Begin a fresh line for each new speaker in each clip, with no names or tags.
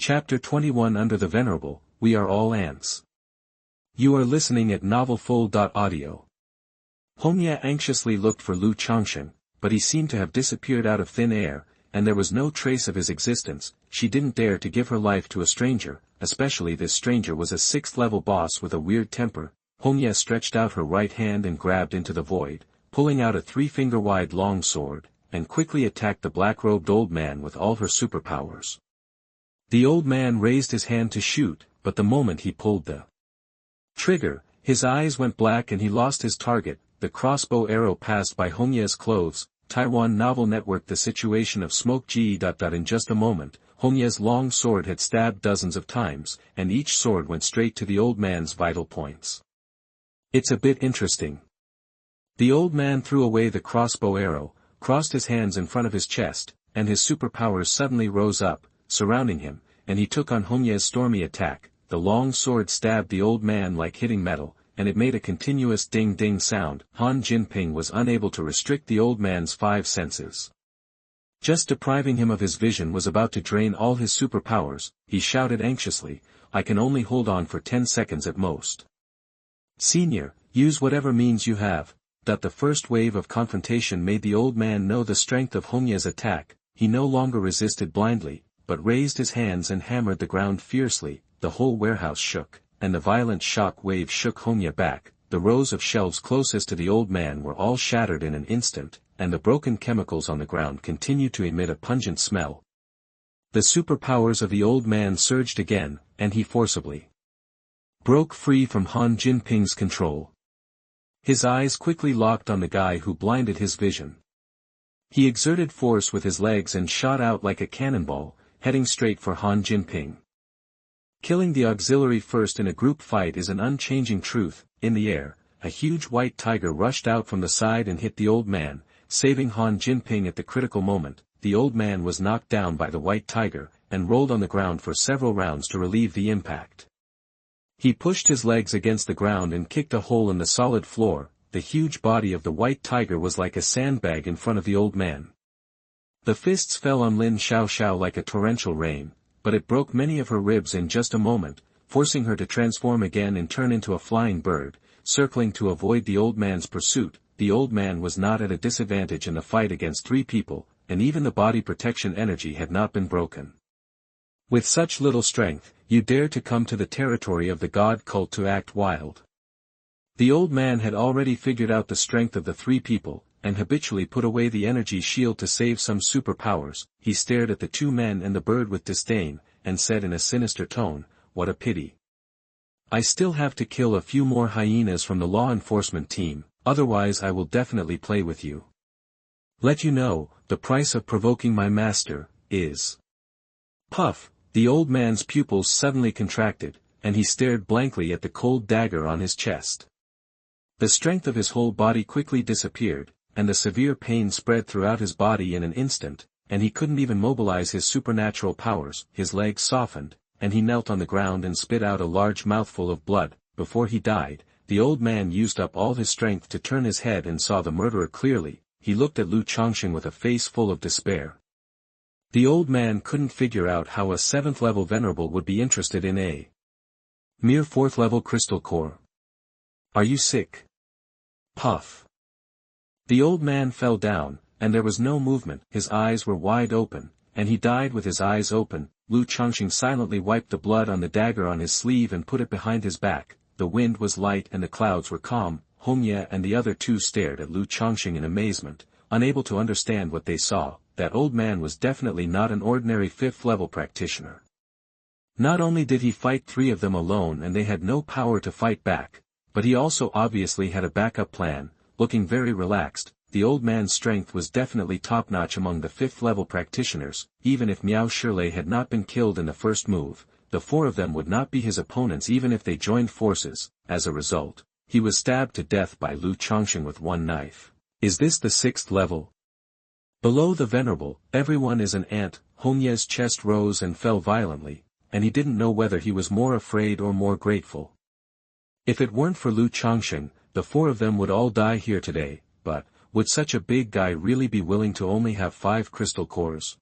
Chapter 21 Under the Venerable, We Are All Ants. You are listening at novelfull.audio. Hongye anxiously looked for Lu Changsheng, but he seemed to have disappeared out of thin air, and there was no trace of his existence. She didn't dare to give her life to a stranger, especially this stranger was a 6th-level boss with a weird temper. Hongye stretched out her right hand and grabbed into the void, pulling out a 3-finger-wide long sword, and quickly attacked the black-robed old man with all her superpowers. The old man raised his hand to shoot, but the moment he pulled the trigger, his eyes went black and he lost his target. The crossbow arrow passed by Hongye's clothes. Taiwan Novel Network. The situation of Smoke Ge. In just a moment, Hongye's long sword had stabbed dozens of times, and each sword went straight to the old man's vital points. It's a bit interesting. The old man threw away the crossbow arrow, crossed his hands in front of his chest, and his superpowers suddenly rose up, surrounding him, and he took on Hongye's stormy attack. The long sword stabbed the old man like hitting metal, and it made a continuous ding-ding sound. Han Jinping was unable to restrict the old man's 5 senses. Just depriving him of his vision was about to drain all his superpowers. He shouted anxiously, "I can only hold on for 10 seconds at most. Senior, use whatever means you have." The first wave of confrontation made the old man know the strength of Hongye's attack. He no longer resisted blindly, but raised his hands and hammered the ground fiercely. The whole warehouse shook, and the violent shock wave shook Hongye back. The rows of shelves closest to the old man were all shattered in an instant, and the broken chemicals on the ground continued to emit a pungent smell. The superpowers of the old man surged again, and he forcibly broke free from Han Jinping's control. His eyes quickly locked on the guy who blinded his vision. He exerted force with his legs and shot out like a cannonball, heading straight for Han Jinping. Killing the auxiliary first in a group fight is an unchanging truth. In the air, a huge white tiger rushed out from the side and hit the old man, saving Han Jinping at the critical moment. The old man was knocked down by the white tiger, and rolled on the ground for several rounds to relieve the impact. He pushed his legs against the ground and kicked a hole in the solid floor. The huge body of the white tiger was like a sandbag in front of the old man. The fists fell on Lin Xiaoxiao like a torrential rain, but it broke many of her ribs in just a moment, forcing her to transform again and turn into a flying bird, circling to avoid the old man's pursuit. The old man was not at a disadvantage in the fight against 3 people, and even the body protection energy had not been broken. With such little strength, you dare to come to the territory of the god cult to act wild. The old man had already figured out the strength of the 3 people, and habitually put away the energy shield to save some superpowers. He stared at the 2 men and the bird with disdain, and said in a sinister tone, "What a pity. I still have to kill a few more hyenas from the law enforcement team, otherwise I will definitely play with you. Let you know, the price of provoking my master is..." Puff! The old man's pupils suddenly contracted, and he stared blankly at the cold dagger on his chest. The strength of his whole body quickly disappeared, and the severe pain spread throughout his body in an instant, and he couldn't even mobilize his supernatural powers. His legs softened, and he knelt on the ground and spit out a large mouthful of blood. Before he died, the old man used up all his strength to turn his head and saw the murderer clearly. He looked at Lu Changsheng with a face full of despair. The old man couldn't figure out how a 7th-level venerable would be interested in a mere 4th-level crystal core. Are you sick? Puff. The old man fell down, and there was no movement. His eyes were wide open, and he died with his eyes open. Lu Changsheng silently wiped the blood on the dagger on his sleeve and put it behind his back. The wind was light and the clouds were calm. Hongye and the other 2 stared at Lu Changsheng in amazement, unable to understand what they saw. That old man was definitely not an ordinary 5th-level practitioner. Not only did he fight 3 of them alone and they had no power to fight back, but he also obviously had a backup plan. Looking very relaxed, the old man's strength was definitely top-notch among the 5th-level practitioners. Even if Miao Shirlei had not been killed in the first move, the 4 of them would not be his opponents even if they joined forces. As a result, he was stabbed to death by Lu Changsheng with 1 knife. Is this the 6th level? Below the Venerable, everyone is an ant. Hongye's chest rose and fell violently, and he didn't know whether he was more afraid or more grateful. If it weren't for Lu Changsheng, the 4 of them would all die here today. But would such a big guy really be willing to only have 5 crystal cores?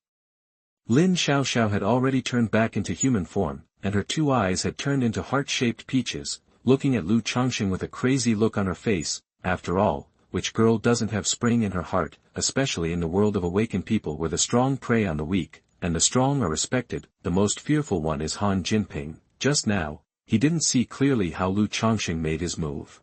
Lin Xiaoxiao had already turned back into human form, and her two eyes had turned into heart-shaped peaches, looking at Lu Changsheng with a crazy look on her face. After all, which girl doesn't have spring in her heart, especially in the world of awakened people where the strong prey on the weak, and the strong are respected? The most fearful one is Han Jinping. Just now, he didn't see clearly how Lu Changsheng made his move.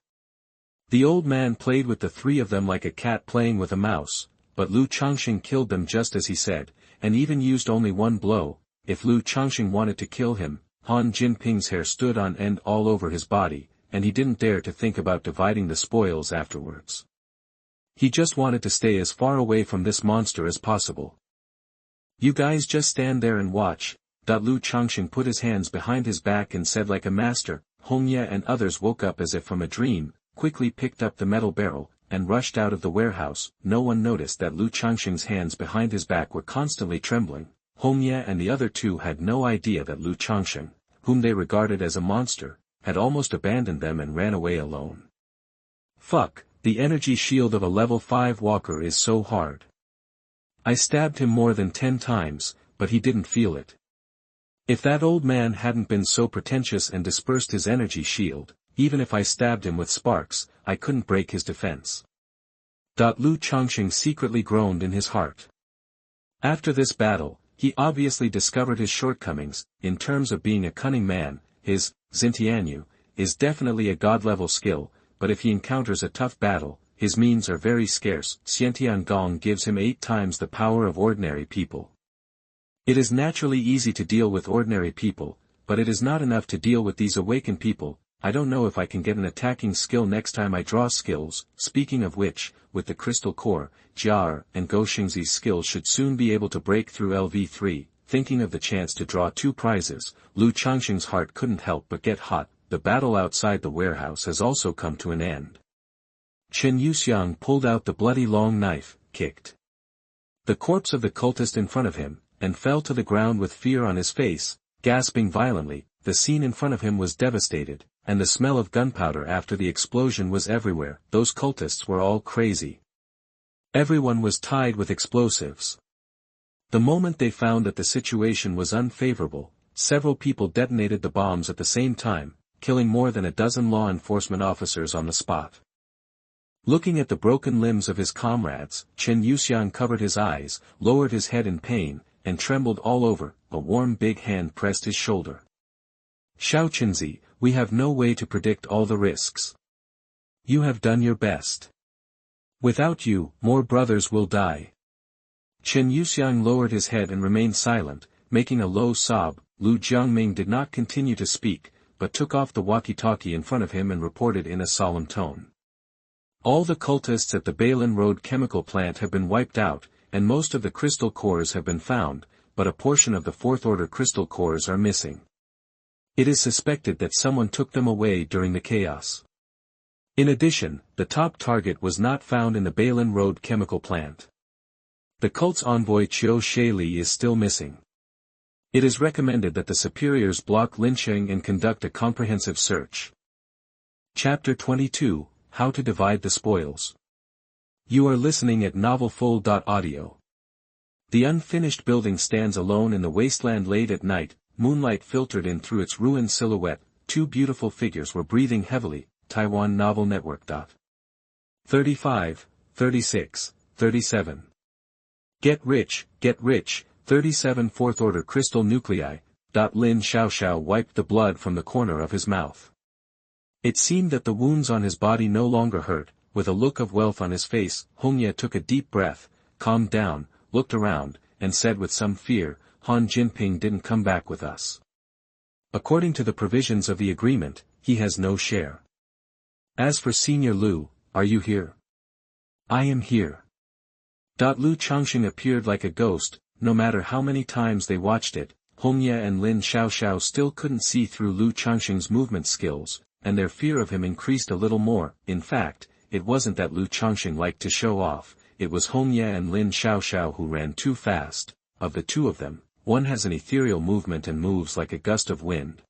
The old man played with the three of them like a cat playing with a mouse, but Lu Changsheng killed them just as he said, and even used only one blow. If Lu Changsheng wanted to kill him, Han Jinping's hair stood on end all over his body, and he didn't dare to think about dividing the spoils afterwards. He just wanted to stay as far away from this monster as possible. You guys just stand there and watch. Lu Changsheng put his hands behind his back and said like a master. Hong Ye and others woke up as if from a dream, quickly picked up the metal barrel, and rushed out of the warehouse. No one noticed that Lu Changsheng's hands behind his back were constantly trembling. Hong Ye and the other two had no idea that Lu Changsheng, whom they regarded as a monster, had almost abandoned them and ran away alone. Fuck, the energy shield of a level 5 walker is so hard. I stabbed him more than 10 times, but he didn't feel it. If that old man hadn't been so pretentious and dispersed his energy shield, even if I stabbed him with sparks, I couldn't break his defense. Lu Changsheng secretly groaned in his heart. After this battle, he obviously discovered his shortcomings. In terms of being a cunning man, his Xintianyu is definitely a god-level skill, but if he encounters a tough battle, his means are very scarce. Xiantian Gong gives him 8 times the power of ordinary people. It is naturally easy to deal with ordinary people, but it is not enough to deal with these awakened people. I don't know if I can get an attacking skill next time I draw skills. Speaking of which, with the crystal core, Jiar and Goshingzi's skills should soon be able to break through LV3. Thinking of the chance to draw 2 prizes, Lu Changsheng's heart couldn't help but get hot. The battle outside the warehouse has also come to an end. Chen Yuxiang pulled out the bloody long knife, kicked the corpse of the cultist in front of him, and fell to the ground with fear on his face, gasping violently. The scene in front of him was devastated, and the smell of gunpowder after the explosion was everywhere. Those cultists were all crazy. Everyone was tied with explosives. The moment they found that the situation was unfavorable, several people detonated the bombs at the same time, killing more than a dozen law enforcement officers on the spot. Looking at the broken limbs of his comrades, Chen Yuxiang covered his eyes, lowered his head in pain, and trembled all over. A warm big hand pressed his shoulder. Xiaoqinzi, we have no way to predict all the risks. You have done your best. Without you, more brothers will die. Chen Yuxiang lowered his head and remained silent, making a low sob. Lu Jiangming did not continue to speak, but took off the walkie-talkie in front of him and reported in a solemn tone. All the cultists at the Bailin Road chemical plant have been wiped out, and most of the crystal cores have been found, but a portion of the 4th-order crystal cores are missing. It is suspected that someone took them away during the chaos. In addition, the top target was not found in the Bailin Road chemical plant. The cult's envoy Qiu Shaili is still missing. It is recommended that the superiors block lynching and conduct a comprehensive search. Chapter 22, How to Divide the Spoils. You are listening at novelfull.audio. The unfinished building stands alone in the wasteland late at night. Moonlight filtered in through its ruined silhouette. 2 beautiful figures were breathing heavily. Taiwan Novel Network. 35, 36, 37. Get rich, 37 4th-order crystal nuclei. Lin Xiaoxiao wiped the blood from the corner of his mouth. It seemed that the wounds on his body no longer hurt. With a look of wealth on his face, Hong Ye took a deep breath, calmed down, looked around, and said with some fear, Han Jinping didn't come back with us. According to the provisions of the agreement, he has no share. As for Senior Lu, are you here? I am here. Lu Changsheng appeared like a ghost. No matter how many times they watched it, Hong Ye and Lin Xiaoxiao still couldn't see through Lu Changsheng's movement skills, and their fear of him increased a little more. In fact, it wasn't that Lu Changsheng liked to show off, it was Hong Ye and Lin Xiaoxiao who ran too fast. Of the two of them, one has an ethereal movement and moves like a gust of wind.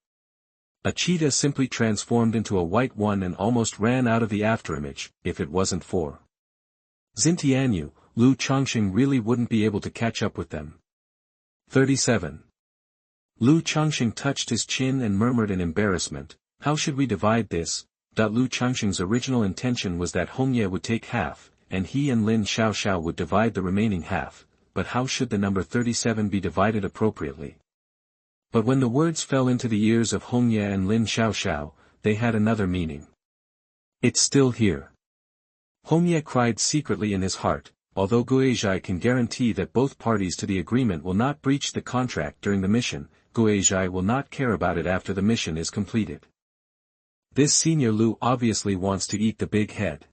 A cheetah simply transformed into a white one and almost ran out of the afterimage. If it wasn't for Xintianyu, Lu Changsheng really wouldn't be able to catch up with them. 37. Lu Changsheng touched his chin and murmured in embarrassment, "How should we divide this?" Lu Changsheng's original intention was that Hongye would take half, and he and Lin Xiaoxiao would divide the remaining half, but how should the number 37 be divided appropriately? But when the words fell into the ears of Hongye and Lin Xiaoxiao, they had another meaning. "It's still here." Hongye cried secretly in his heart, although Guizhai can guarantee that both parties to the agreement will not breach the contract during the mission, Guizhai will not care about it after the mission is completed. This Senior Lu obviously wants to eat the big head.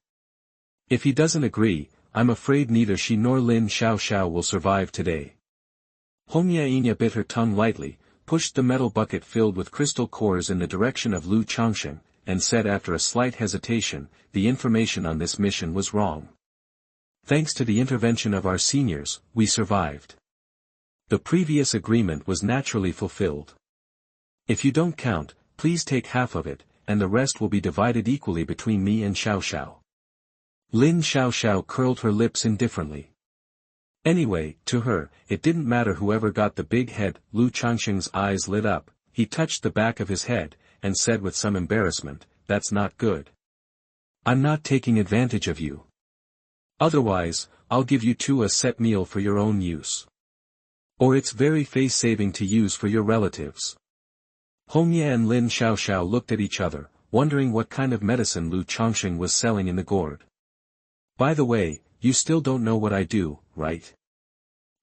If he doesn't agree, I'm afraid neither she nor Lin Xiaoxiao will survive today. Hongye bit her tongue lightly, pushed the metal bucket filled with crystal cores in the direction of Lu Changsheng, and said after a slight hesitation, "The information on this mission was wrong. Thanks to the intervention of our seniors, we survived. The previous agreement was naturally fulfilled. If you don't count, please take half of it, and the rest will be divided equally between me and Xiaoxiao." Lin Xiaoxiao curled her lips indifferently. Anyway, to her, it didn't matter whoever got the big head. Lu Changsheng's eyes lit up, he touched the back of his head, and said with some embarrassment, "That's not good. I'm not taking advantage of you. Otherwise, I'll give you two a set meal for your own use. Or it's very face-saving to use for your relatives." Hongye and Lin Xiaoxiao looked at each other, wondering what kind of medicine Lu Changsheng was selling in the gourd. "By the way, you still don't know what I do, right?"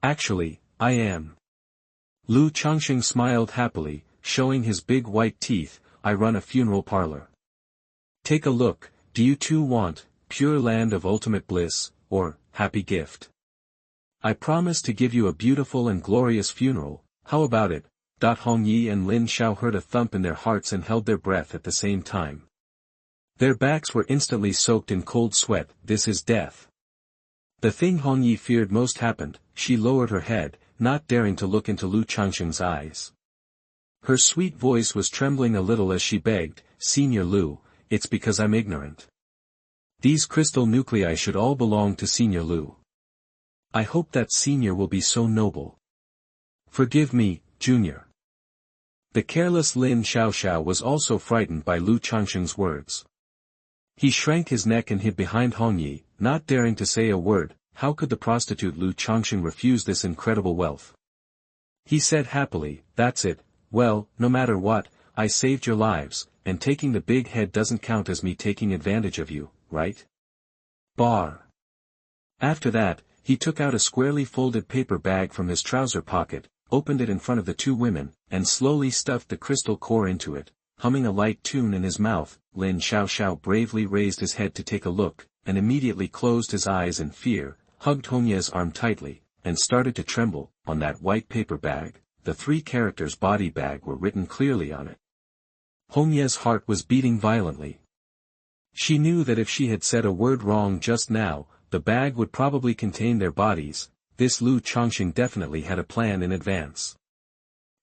"Actually, I am." Lu Changsheng smiled happily, showing his big white teeth, "I run a funeral parlor. Take a look, do you too want pure land of ultimate bliss, or happy gift? I promise to give you a beautiful and glorious funeral, how about it?" Hong Yi and Lin Xiao heard a thump in their hearts and held their breath at the same time. Their backs were instantly soaked in cold sweat. This is death. The thing Hong Yi feared most happened. She lowered her head, not daring to look into Lu Changsheng's eyes. Her sweet voice was trembling a little as she begged, "Senior Lu, it's because I'm ignorant. These crystal nuclei should all belong to Senior Lu. I hope that Senior will be so noble. Forgive me, Junior." The careless Lin Xiaoxiao was also frightened by Lu Changsheng's words. He shrank his neck and hid behind Hong Yi, not daring to say a word. How could the prostitute Lu Changsheng refuse this incredible wealth? He said happily, "That's it. Well, no matter what, I saved your lives, and taking the big head doesn't count as me taking advantage of you, right? Bar." After that, he took out a squarely folded paper bag from his trouser pocket, opened it in front of the two women, and slowly stuffed the crystal core into it, humming a light tune in his mouth. Lin Xiaoxiao bravely raised his head to take a look, and immediately closed his eyes in fear, hugged Hongye's arm tightly, and started to tremble. On that white paper bag, the 3 characters "body bag" were written clearly on it. Hongye's heart was beating violently. She knew that if she had said a word wrong just now, the bag would probably contain their bodies. This Lu Changsheng definitely had a plan in advance.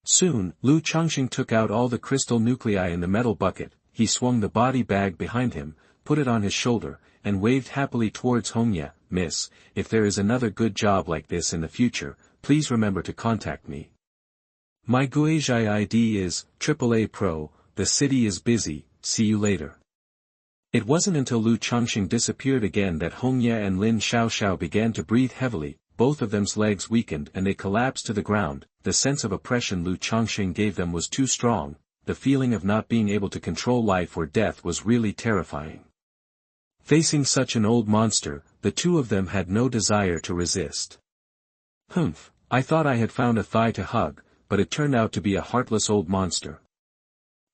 Soon, Lu Changsheng took out all the crystal nuclei in the metal bucket. He swung the body bag behind him, put it on his shoulder, and waved happily towards Hongye. "Miss, if there is another good job like this in the future, please remember to contact me. My Guizhai ID is AAA Pro, the city is busy, see you later." It wasn't until Lu Changsheng disappeared again that Hongye and Lin Xiaoxiao began to breathe heavily. Both of them's legs weakened and they collapsed to the ground. The sense of oppression Lu Changsheng gave them was too strong. The feeling of not being able to control life or death was really terrifying. Facing such an old monster, the two of them had no desire to resist. "Humph, I thought I had found a thigh to hug, but it turned out to be a heartless old monster."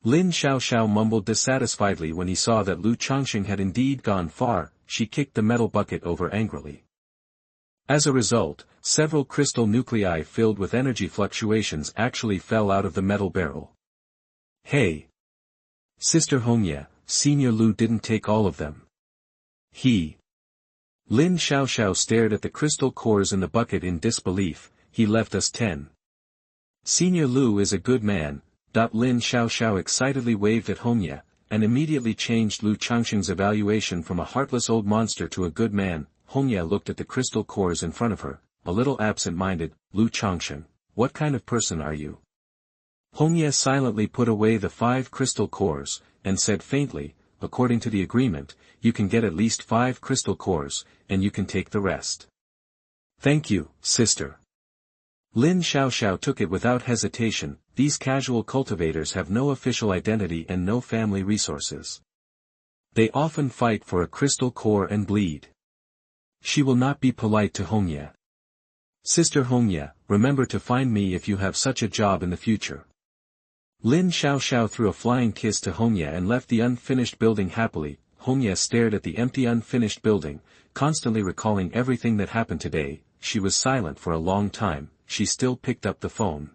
Lin Xiaoxiao mumbled dissatisfiedly when he saw that Lu Changsheng had indeed gone far. She kicked the metal bucket over angrily. As a result, several crystal nuclei filled with energy fluctuations actually fell out of the metal barrel. "Hey! Sister Hongye, Senior Lu didn't take all of them. Lin Xiaoxiao stared at the crystal cores in the bucket in disbelief. "He left us 10. Senior Lu is a good man." Lin Xiaoxiao excitedly waved at Hongye, and immediately changed Lu Changsheng's evaluation from a heartless old monster to a good man. Hongye looked at the crystal cores in front of her, a little absent-minded. "Lu Changsheng, what kind of person are you? Hongye silently put away the 5 crystal cores, and said faintly, according to the agreement, you can get at least 5 crystal cores, and you can take the rest. Thank you, sister. Lin Xiaoxiao took it without hesitation. These casual cultivators have no official identity and no family resources. They often fight for a crystal core and bleed. She will not be polite to Hongye. Sister Hongye, remember to find me if you have such a job in the future. Lin Xiaoxiao threw a flying kiss to Hongye and left the unfinished building happily. Hongye stared at the empty unfinished building, constantly recalling everything that happened today. She was silent for a long time. She still picked up the phone.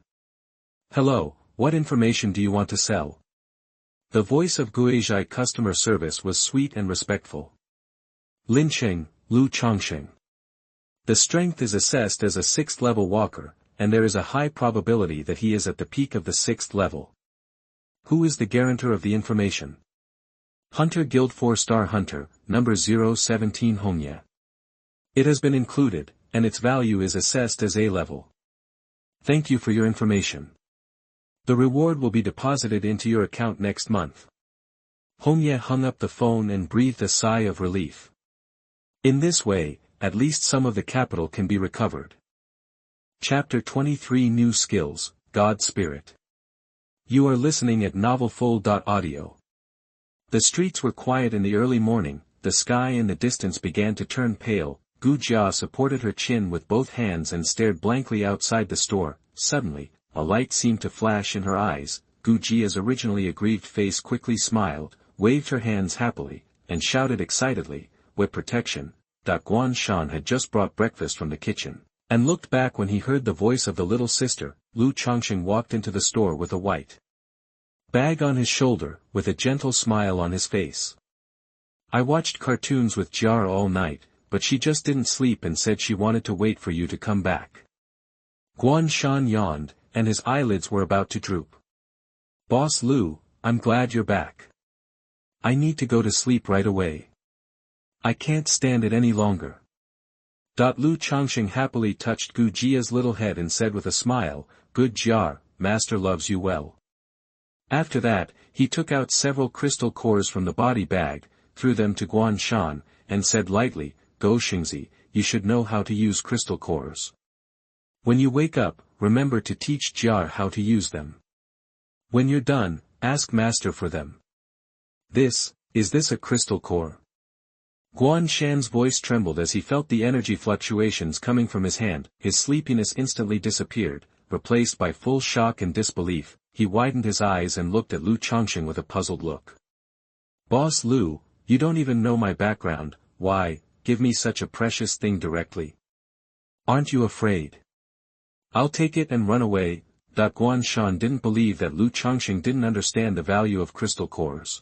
Hello, what information do you want to sell? The voice of Guizhai customer service was sweet and respectful. Lincheng, Lu Changsheng. The strength is assessed as a 6th level walker, and there is a high probability that he is at the peak of the 6th level. Who is the guarantor of the information? Hunter Guild 4-star Hunter, number 017 Hongye. It has been included, and its value is assessed as A level. Thank you for your information. The reward will be deposited into your account next month. Hongye hung up the phone and breathed a sigh of relief. In this way, at least some of the capital can be recovered. Chapter 23 New Skills, God Spirit. You are listening at novelfull.audio. The streets were quiet in the early morning, the sky in the distance began to turn pale. Gu Jia supported her chin with both hands and stared blankly outside the store. Suddenly, a light seemed to flash in her eyes. Gu Jia's originally aggrieved face quickly smiled, waved her hands happily, and shouted excitedly, "With protection." Guan Shan had just brought breakfast from the kitchen, and looked back when he heard the voice of the little sister. Lu Changsheng walked into the store with a white bag on his shoulder, with a gentle smile on his face. I watched cartoons with Jar all night, but she just didn't sleep and said she wanted to wait for you to come back. Guan Shan yawned, and his eyelids were about to droop. Boss Lu, I'm glad you're back. I need to go to sleep right away. I can't stand it any longer. Lu Changsheng happily touched Gu Jia's little head and said with a smile, Good Jar, master loves you well. After that, he took out several crystal cores from the body bag, threw them to Guan Shan, and said lightly, Go Xingzi, you should know how to use crystal cores. When you wake up, remember to teach Jar how to use them. When you're done, ask master for them. Is this a crystal core? Guan Shan's voice trembled as he felt the energy fluctuations coming from his hand. His sleepiness instantly disappeared, replaced by full shock and disbelief. He widened his eyes and looked at Lu Changsheng with a puzzled look. Boss Lu, you don't even know my background. Why, give me such a precious thing directly? Aren't you afraid? I'll take it and run away. Guan Shan didn't believe that Lu Changsheng didn't understand the value of crystal cores.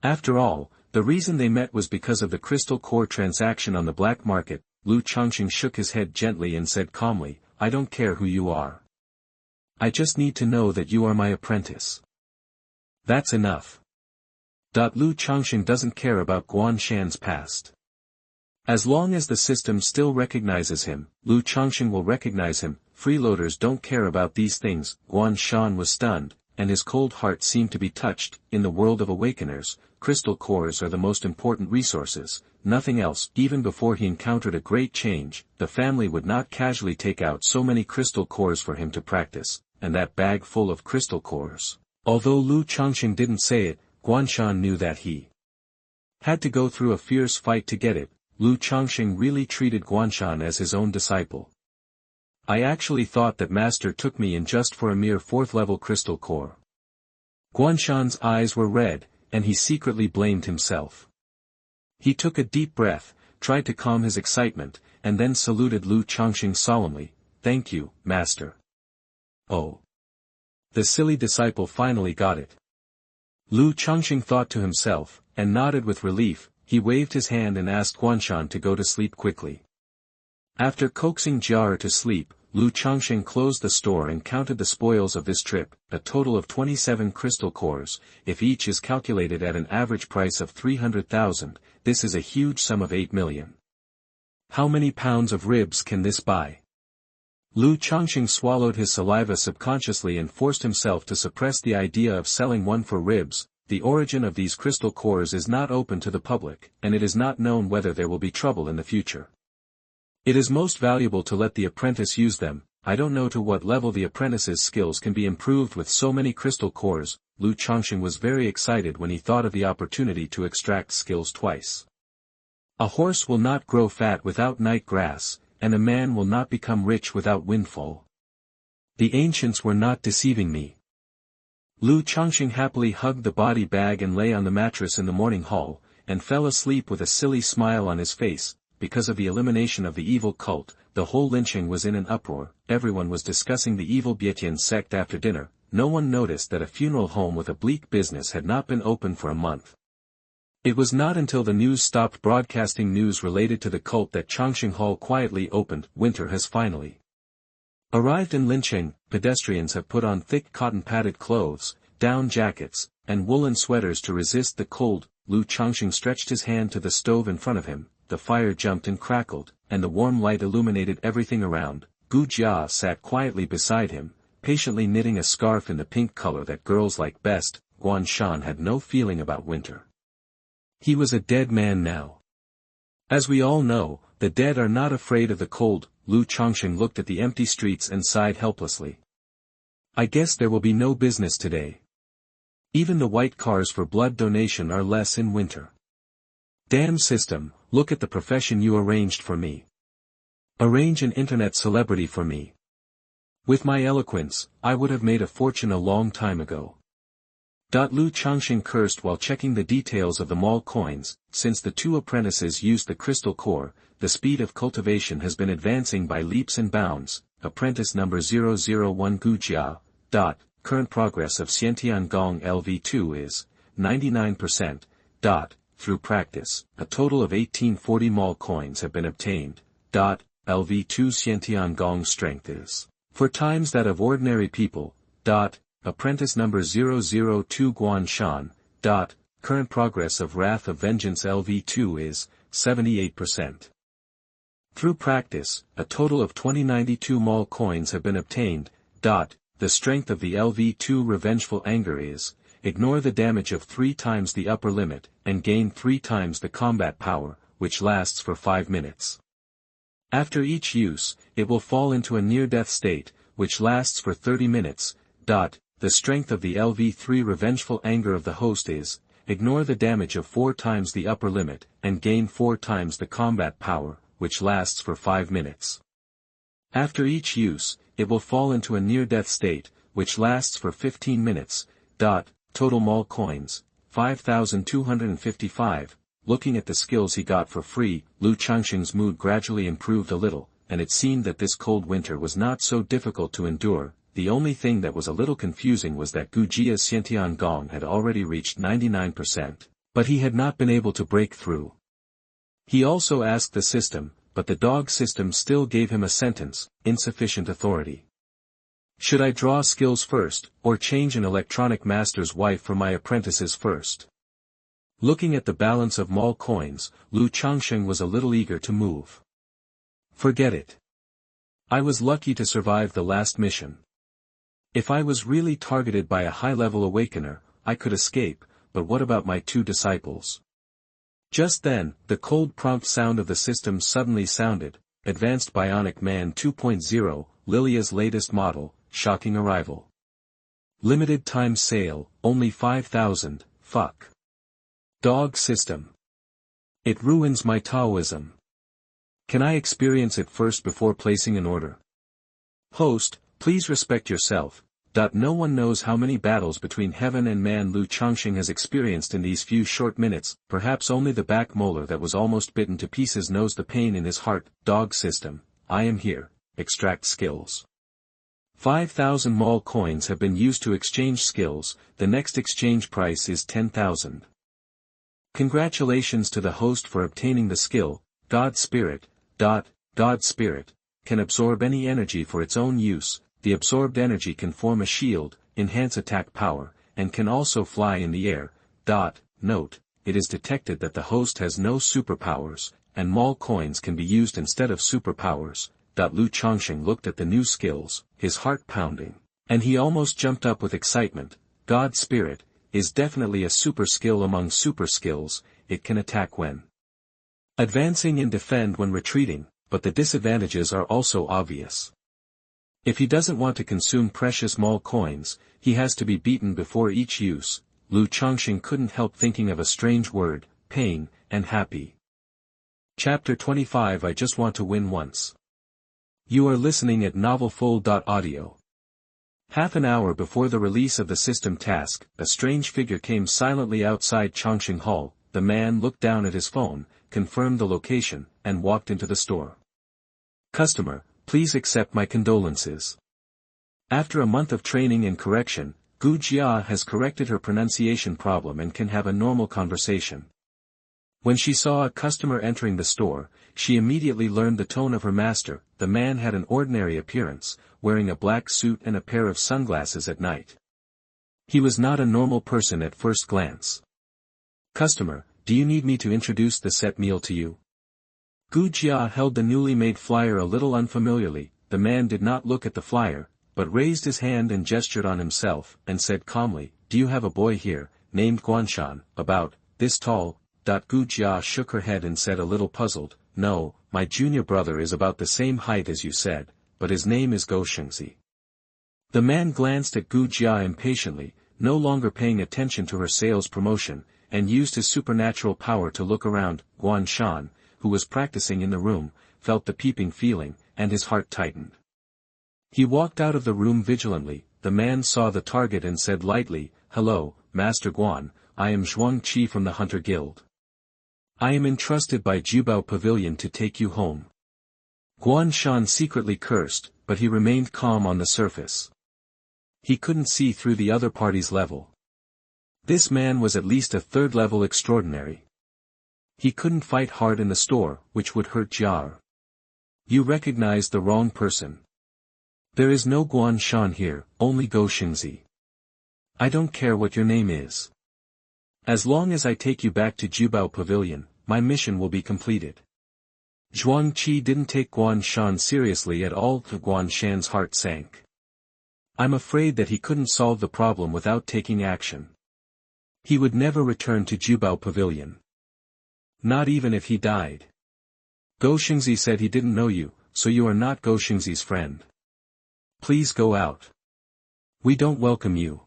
After all, the reason they met was because of the crystal core transaction on the black market. Lu Changsheng shook his head gently and said calmly, I don't care who you are. I just need to know that you are my apprentice. That's enough. Lu Changsheng doesn't care about Guan Shan's past. As long as the system still recognizes him, Lu Changsheng will recognize him. Freeloaders don't care about these things. Guan Shan was stunned, and his cold heart seemed to be touched. In the world of awakeners, crystal cores are the most important resources, nothing else. Even before he encountered a great change, the family would not casually take out so many crystal cores for him to practice, and that bag full of crystal cores. Although Lu Changsheng didn't say it, Guan Shan knew that he had to go through a fierce fight to get it. Lu Changsheng really treated Guan Shan as his own disciple. I actually thought that master took me in just for a mere 4th level crystal core. Guan Shan's eyes were red, and he secretly blamed himself. He took a deep breath, tried to calm his excitement, and then saluted Lu Changsheng solemnly, Thank you, master. Oh. The silly disciple finally got it. Lu Changsheng thought to himself, and nodded with relief. He waved his hand and asked Guan Shan to go to sleep quickly. After coaxing Jar to sleep, Lu Changsheng closed the store and counted the spoils of this trip, a total of 27 crystal cores. If each is calculated at an average price of 300,000, this is a huge sum of 8 million. How many pounds of ribs can this buy? Lu Changsheng swallowed his saliva subconsciously and forced himself to suppress the idea of selling one for ribs. The origin of these crystal cores is not open to the public, and it is not known whether there will be trouble in the future. It is most valuable to let the apprentice use them. I don't know to what level the apprentice's skills can be improved with so many crystal cores. Lu Changsheng was very excited when he thought of the opportunity to extract skills twice. A horse will not grow fat without night grass, and a man will not become rich without windfall. The ancients were not deceiving me. Lu Changsheng happily hugged the body bag and lay on the mattress in the morning hall, and fell asleep with a silly smile on his face. Because of the elimination of the evil cult, the whole Lincheng was in an uproar. Everyone was discussing the evil Bietian sect after dinner. No one noticed that a funeral home with a bleak business had not been open for a month. It was not until the news stopped broadcasting news related to the cult that Changsheng Hall quietly opened. Winter has finally arrived in Lincheng. Pedestrians have put on thick cotton-padded clothes, down jackets, and woolen sweaters to resist the cold. Lu Changsheng stretched his hand to the stove in front of him. The fire jumped and crackled, and the warm light illuminated everything around. Gu Jia sat quietly beside him, patiently knitting a scarf in the pink color that girls like best. Guan Shan had no feeling about winter. He was a dead man now. As we all know, the dead are not afraid of the cold. Lu Changsheng looked at the empty streets and sighed helplessly. I guess there will be no business today. Even the white cars for blood donation are less in winter. Damn system, look at the profession you arranged for me. Arrange an internet celebrity for me. With my eloquence, I would have made a fortune a long time ago. Lu Changsheng cursed while checking the details of the mall coins. Since the two apprentices used the crystal core, the speed of cultivation has been advancing by leaps and bounds. Apprentice number 001 Gu Jia. Current progress of Xiantian Gong LV2 is 99%. Through practice, a total of 1840 mall coins have been obtained. LV2 Xiantian Gong strength is 4 times that of ordinary people. Apprentice number 002 Guan Shan. Current progress of Wrath of Vengeance LV2 is 78%. Through practice, a total of 2092 mall coins have been obtained. The strength of the LV2 Revengeful Anger is ignore the damage of 3 times the upper limit, and gain 3 times the combat power, which lasts for 5 minutes. After each use, it will fall into a near-death state, which lasts for 30 minutes. The strength of the LV3 Revengeful Anger of the host is, ignore the damage of 4 times the upper limit, and gain 4 times the combat power, which lasts for 5 minutes. After each use, it will fall into a near-death state, which lasts for 15 minutes. Total mall coins, 5,255. Looking at the skills he got for free, Lu Changsheng's mood gradually improved a little, and it seemed that this cold winter was not so difficult to endure. The only thing that was a little confusing was that Gu Jia's Xiantian Gong had already reached 99%, but he had not been able to break through. He also asked the system, but the dog system still gave him a sentence: insufficient authority. Should I draw skills first, or change an electronic master's wife for my apprentices first? Looking at the balance of mall coins, Lu Changsheng was a little eager to move. Forget it. I was lucky to survive the last mission. If I was really targeted by a high-level awakener, I could escape, but what about my 2 disciples? Just then, the cold prompt sound of the system suddenly sounded. Advanced Bionic Man 2.0, Lilia's latest model, shocking arrival. Limited time sale, only 5,000, fuck. Dog system. It ruins my Taoism. Can I experience it first before placing an order? Host, please respect yourself. No one knows how many battles between heaven and man Lu Changsheng has experienced in these few short minutes. Perhaps only the back molar that was almost bitten to pieces knows the pain in his heart. Dog system, I am here. Extract skills. 5,000 mall coins have been used to exchange skills. The next exchange price is 10,000. Congratulations to the host for obtaining the skill. God Spirit. God Spirit can absorb any energy for its own use. The absorbed energy can form a shield, enhance attack power, and can also fly in the air. Note, it is detected that the host has no superpowers, and mall coins can be used instead of superpowers. Lu Changsheng looked at the new skills, his heart pounding, and he almost jumped up with excitement. God Spirit is definitely a super skill among super skills. It can attack when advancing and defend when retreating, but the disadvantages are also obvious. If he doesn't want to consume precious mall coins, he has to be beaten before each use. Lu Changsheng couldn't help thinking of a strange word, pain, and happy. Chapter 25 I Just Want to Win Once. You are listening at novelfull.audio. Half an hour before the release of the system task, a strange figure came silently outside Changsheng Hall. The man looked down at his phone, confirmed the location, and walked into the store. Customer, please accept my condolences. After a month of training and correction, Gu Jia has corrected her pronunciation problem and can have a normal conversation. When she saw a customer entering the store, she immediately learned the tone of her master. The man had an ordinary appearance, wearing a black suit and a pair of sunglasses at night. He was not a normal person at first glance. Customer, do you need me to introduce the set meal to you? Gu Jia held the newly made flyer a little unfamiliarly. The man did not look at the flyer, but raised his hand and gestured on himself, and said calmly, do you have a boy here, named Guanshan, about this tall? Gu Jia shook her head and said a little puzzled, no, my junior brother is about the same height as you said, but his name is Go Shengzi. The man glanced at Gu Jia impatiently, no longer paying attention to her sales promotion, and used his supernatural power to look around. Guanshan, who was practicing in the room, felt the peeping feeling, and his heart tightened. He walked out of the room vigilantly. The man saw the target and said lightly, hello, Master Guan, I am Zhuang Qi from the Hunter Guild. I am entrusted by Jubao Pavilion to take you home. Guanshan secretly cursed, but he remained calm on the surface. He couldn't see through the other party's level. This man was at least a third-level extraordinary. He couldn't fight hard in the store, which would hurt Jar. You recognized the wrong person. There is no Guanshan here, only Go Shengzi. I don't care what your name is. As long as I take you back to Jubao Pavilion, my mission will be completed. Zhuang Qi didn't take Guanshan seriously at all. Guanshan's heart sank. I'm afraid that he couldn't solve the problem without taking action. He would never return to Jubao Pavilion. Not even if he died. Go Shengzi said he didn't know you, so you are not Go Shengzi's friend. Please go out. We don't welcome you.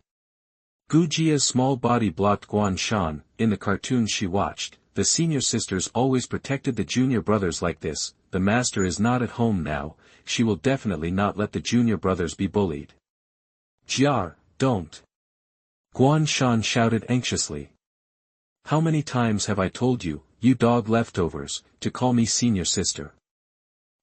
Gu Jia's small body blocked Guanshan. In the cartoons she watched, the senior sisters always protected the junior brothers like this. The master is not at home now, she will definitely not let the junior brothers be bullied. Jiar, don't. Guanshan shouted anxiously. How many times have I told you, you dog leftovers, to call me senior sister?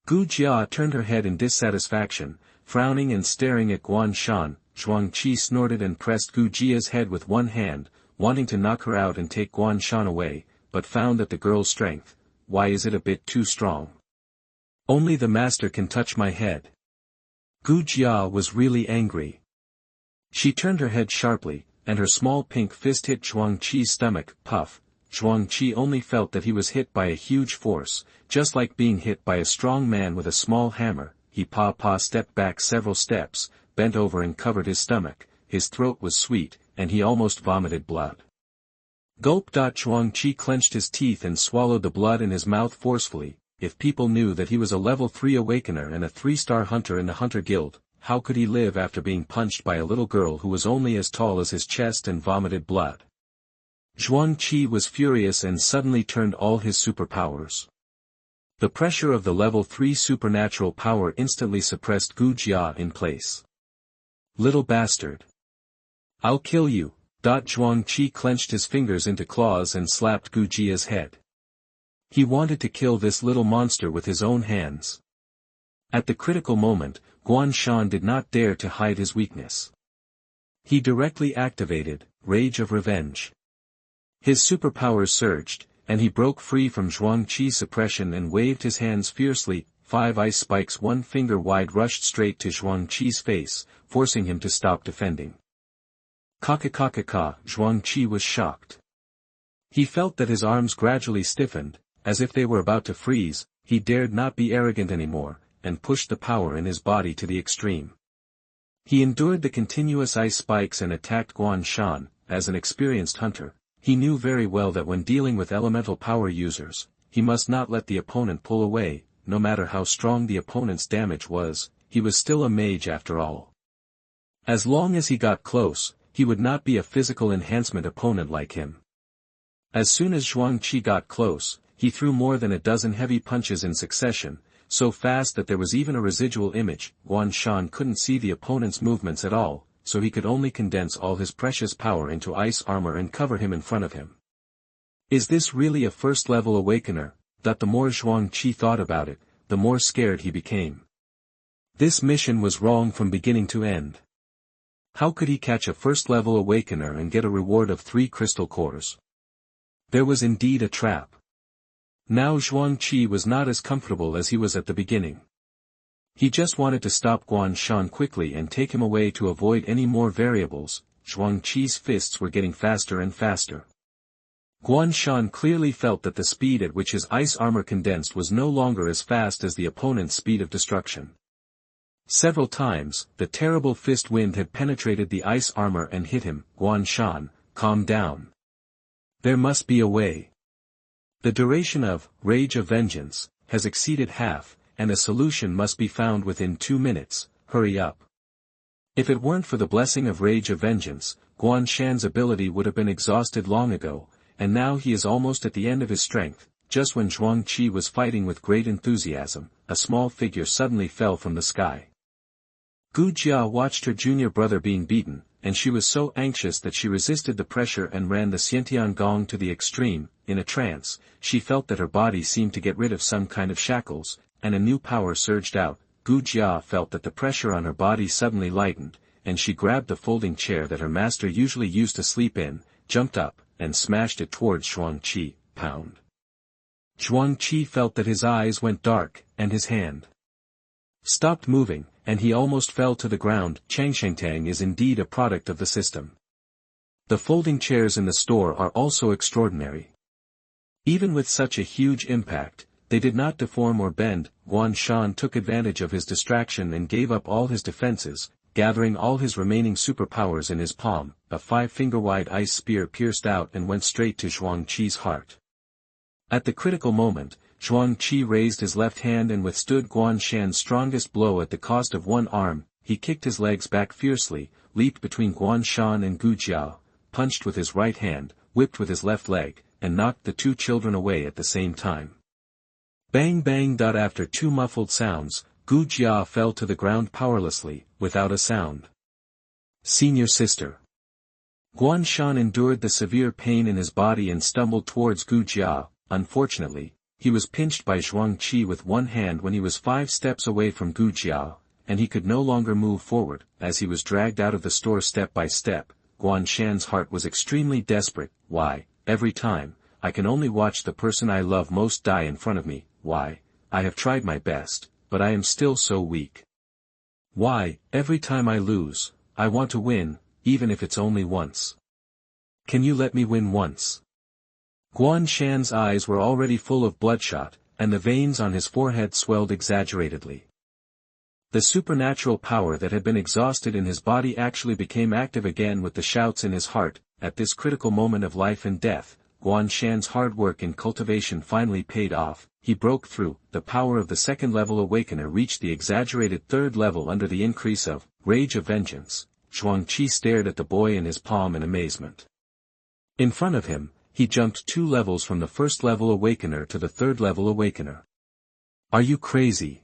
Gu Jia turned her head in dissatisfaction, frowning and staring at Guanshan. Zhuang Qi snorted and pressed Gu Jia's head with one hand, wanting to knock her out and take Guanshan away, but found that the girl's strength, why is it a bit too strong? Only the master can touch my head. Gu Jia was really angry. She turned her head sharply, and her small pink fist hit Zhuang Qi's stomach. Puff. Zhuang Qi only felt that he was hit by a huge force, just like being hit by a strong man with a small hammer. He stepped back several steps, bent over and covered his stomach. His throat was sweet, and he almost vomited blood. Gulp. Zhuang Qi clenched his teeth and swallowed the blood in his mouth forcefully. If people knew that he was a level 3 awakener and a 3-star hunter in the Hunter Guild, how could he live after being punched by a little girl who was only as tall as his chest and vomited blood? Zhuang Qi was furious and suddenly turned all his superpowers. The pressure of the level 3 supernatural power instantly suppressed Gu Jia in place. Little bastard. I'll kill you. Zhuang Qi clenched his fingers into claws and slapped Gu Jia's head. He wanted to kill this little monster with his own hands. At the critical moment, Guanshan did not dare to hide his weakness. He directly activated Rage of Revenge. His superpowers surged, and he broke free from Zhuang Qi's suppression and waved his hands fiercely. 5 ice spikes 1 finger wide rushed straight to Zhuang Qi's face, forcing him to stop defending. Ka-ka-ka-ka-ka. Zhuang Qi was shocked. He felt that his arms gradually stiffened, as if they were about to freeze. He dared not be arrogant anymore, and pushed the power in his body to the extreme. He endured the continuous ice spikes and attacked Guan Shan. As an experienced hunter, he knew very well that when dealing with elemental power users, he must not let the opponent pull away. No matter how strong the opponent's damage was, he was still a mage after all. As long as he got close, he would not be a physical enhancement opponent like him. As soon as Zhuang Qi got close, he threw more than a dozen heavy punches in succession, so fast that there was even a residual image. Guan Shan couldn't see the opponent's movements at all, so he could only condense all his precious power into ice armor and cover him in front of him. Is this really a first-level awakener? That the more Zhuang Qi thought about it, the more scared he became. This mission was wrong from beginning to end. How could he catch a first-level awakener and get a reward of 3 crystal cores? There was indeed a trap. Now Zhuang Qi was not as comfortable as he was at the beginning. He just wanted to stop Guan Shan quickly and take him away to avoid any more variables. Zhuang Qi's fists were getting faster and faster. Guan Shan clearly felt that the speed at which his ice armor condensed was no longer as fast as the opponent's speed of destruction. Several times, the terrible fist wind had penetrated the ice armor and hit him. Guan Shan, calm down. There must be a way. The duration of Rage of Vengeance has exceeded half, and a solution must be found within 2 minutes. Hurry up. If it weren't for the blessing of Rage of Vengeance, Guan Shan's ability would have been exhausted long ago, and now he is almost at the end of his strength. Just when Zhuang Qi was fighting with great enthusiasm, a small figure suddenly fell from the sky. Gu Jia watched her junior brother being beaten, and she was so anxious that she resisted the pressure and ran the Xiantian Gong to the extreme. In a trance, she felt that her body seemed to get rid of some kind of shackles, and a new power surged out. Gu Jia felt that the pressure on her body suddenly lightened, and she grabbed the folding chair that her master usually used to sleep in, jumped up, and smashed it towards Zhuang Qi. Pound. Zhuang Qi felt that his eyes went dark, and his hand stopped moving, and he almost fell to the ground. Changsheng is indeed a product of the system. The folding chairs in the store are also extraordinary. Even with such a huge impact, they did not deform or bend. Guan Shan took advantage of his distraction and gave up all his defenses, gathering all his remaining superpowers in his palm. A 5-finger-wide ice spear pierced out and went straight to Zhuang Qi's heart. At the critical moment, Zhuang Qi raised his left hand and withstood Guan Shan's strongest blow at the cost of 1 arm. He kicked his legs back fiercely, leaped between Guan Shan and Gu Jia, punched with his right hand, whipped with his left leg, and knocked the 2 children away at the same time. Bang bang. After 2 muffled sounds, Gu Jia fell to the ground powerlessly, without a sound. Senior sister. Guan Shan endured the severe pain in his body and stumbled towards Gu Jia. Unfortunately, he was pinched by Zhuang Qi with 1 hand when he was 5 steps away from Gu Jia, and he could no longer move forward. As he was dragged out of the store step by step, Guan Shan's heart was extremely desperate. Why, every time, I can only watch the person I love most die in front of me. Why, I have tried my best, but I am still so weak. Why, every time I lose, I want to win, even if it's only once. Can you let me win once? Guan Shan's eyes were already full of bloodshot, and the veins on his forehead swelled exaggeratedly. The supernatural power that had been exhausted in his body actually became active again with the shouts in his heart. At this critical moment of life and death, Guan Shan's hard work in cultivation finally paid off. He broke through. The power of the 2nd-level awakener reached the exaggerated 3rd level under the increase of Rage of Vengeance. Zhuang Qi stared at the boy in his palm in amazement. In front of him, he jumped 2 levels from the 1st-level awakener to the 3rd-level awakener. Are you crazy?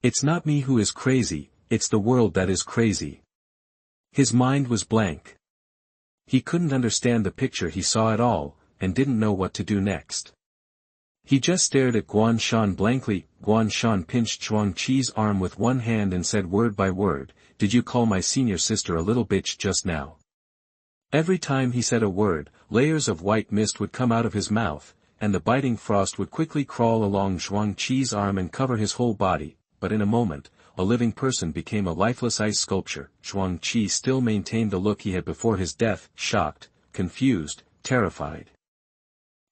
It's not me who is crazy, it's the world that is crazy. His mind was blank. He couldn't understand the picture he saw at all, and didn't know what to do next. He just stared at Guan Shan blankly. Guan Shan pinched Zhuang Qi's arm with 1 hand and said word by word, "Did you call my senior sister a little bitch just now?" Every time he said a word, layers of white mist would come out of his mouth, and the biting frost would quickly crawl along Zhuang Qi's arm and cover his whole body. But in a moment, a living person became a lifeless ice sculpture. Zhuang Qi still maintained the look he had before his death, shocked, confused, terrified.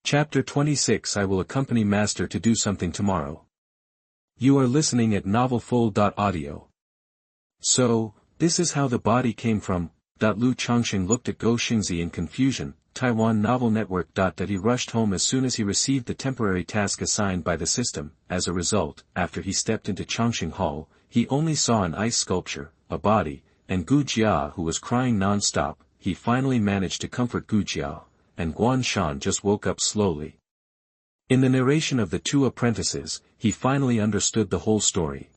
Chapter 26. I will accompany Master to do something tomorrow. You are listening at novelfull.audio. So, this is how the body came from. Lu Changsheng looked at Go Xingzi in confusion. Taiwan Novel Network. That he rushed home as soon as he received the temporary task assigned by the system. As a result, after he stepped into Changsheng Hall, he only saw an ice sculpture, a body, and Gu Jia who was crying non-stop. He finally managed to comfort Gu Jia, and Guan Shan just woke up slowly. In the narration of the two apprentices, he finally understood the whole story.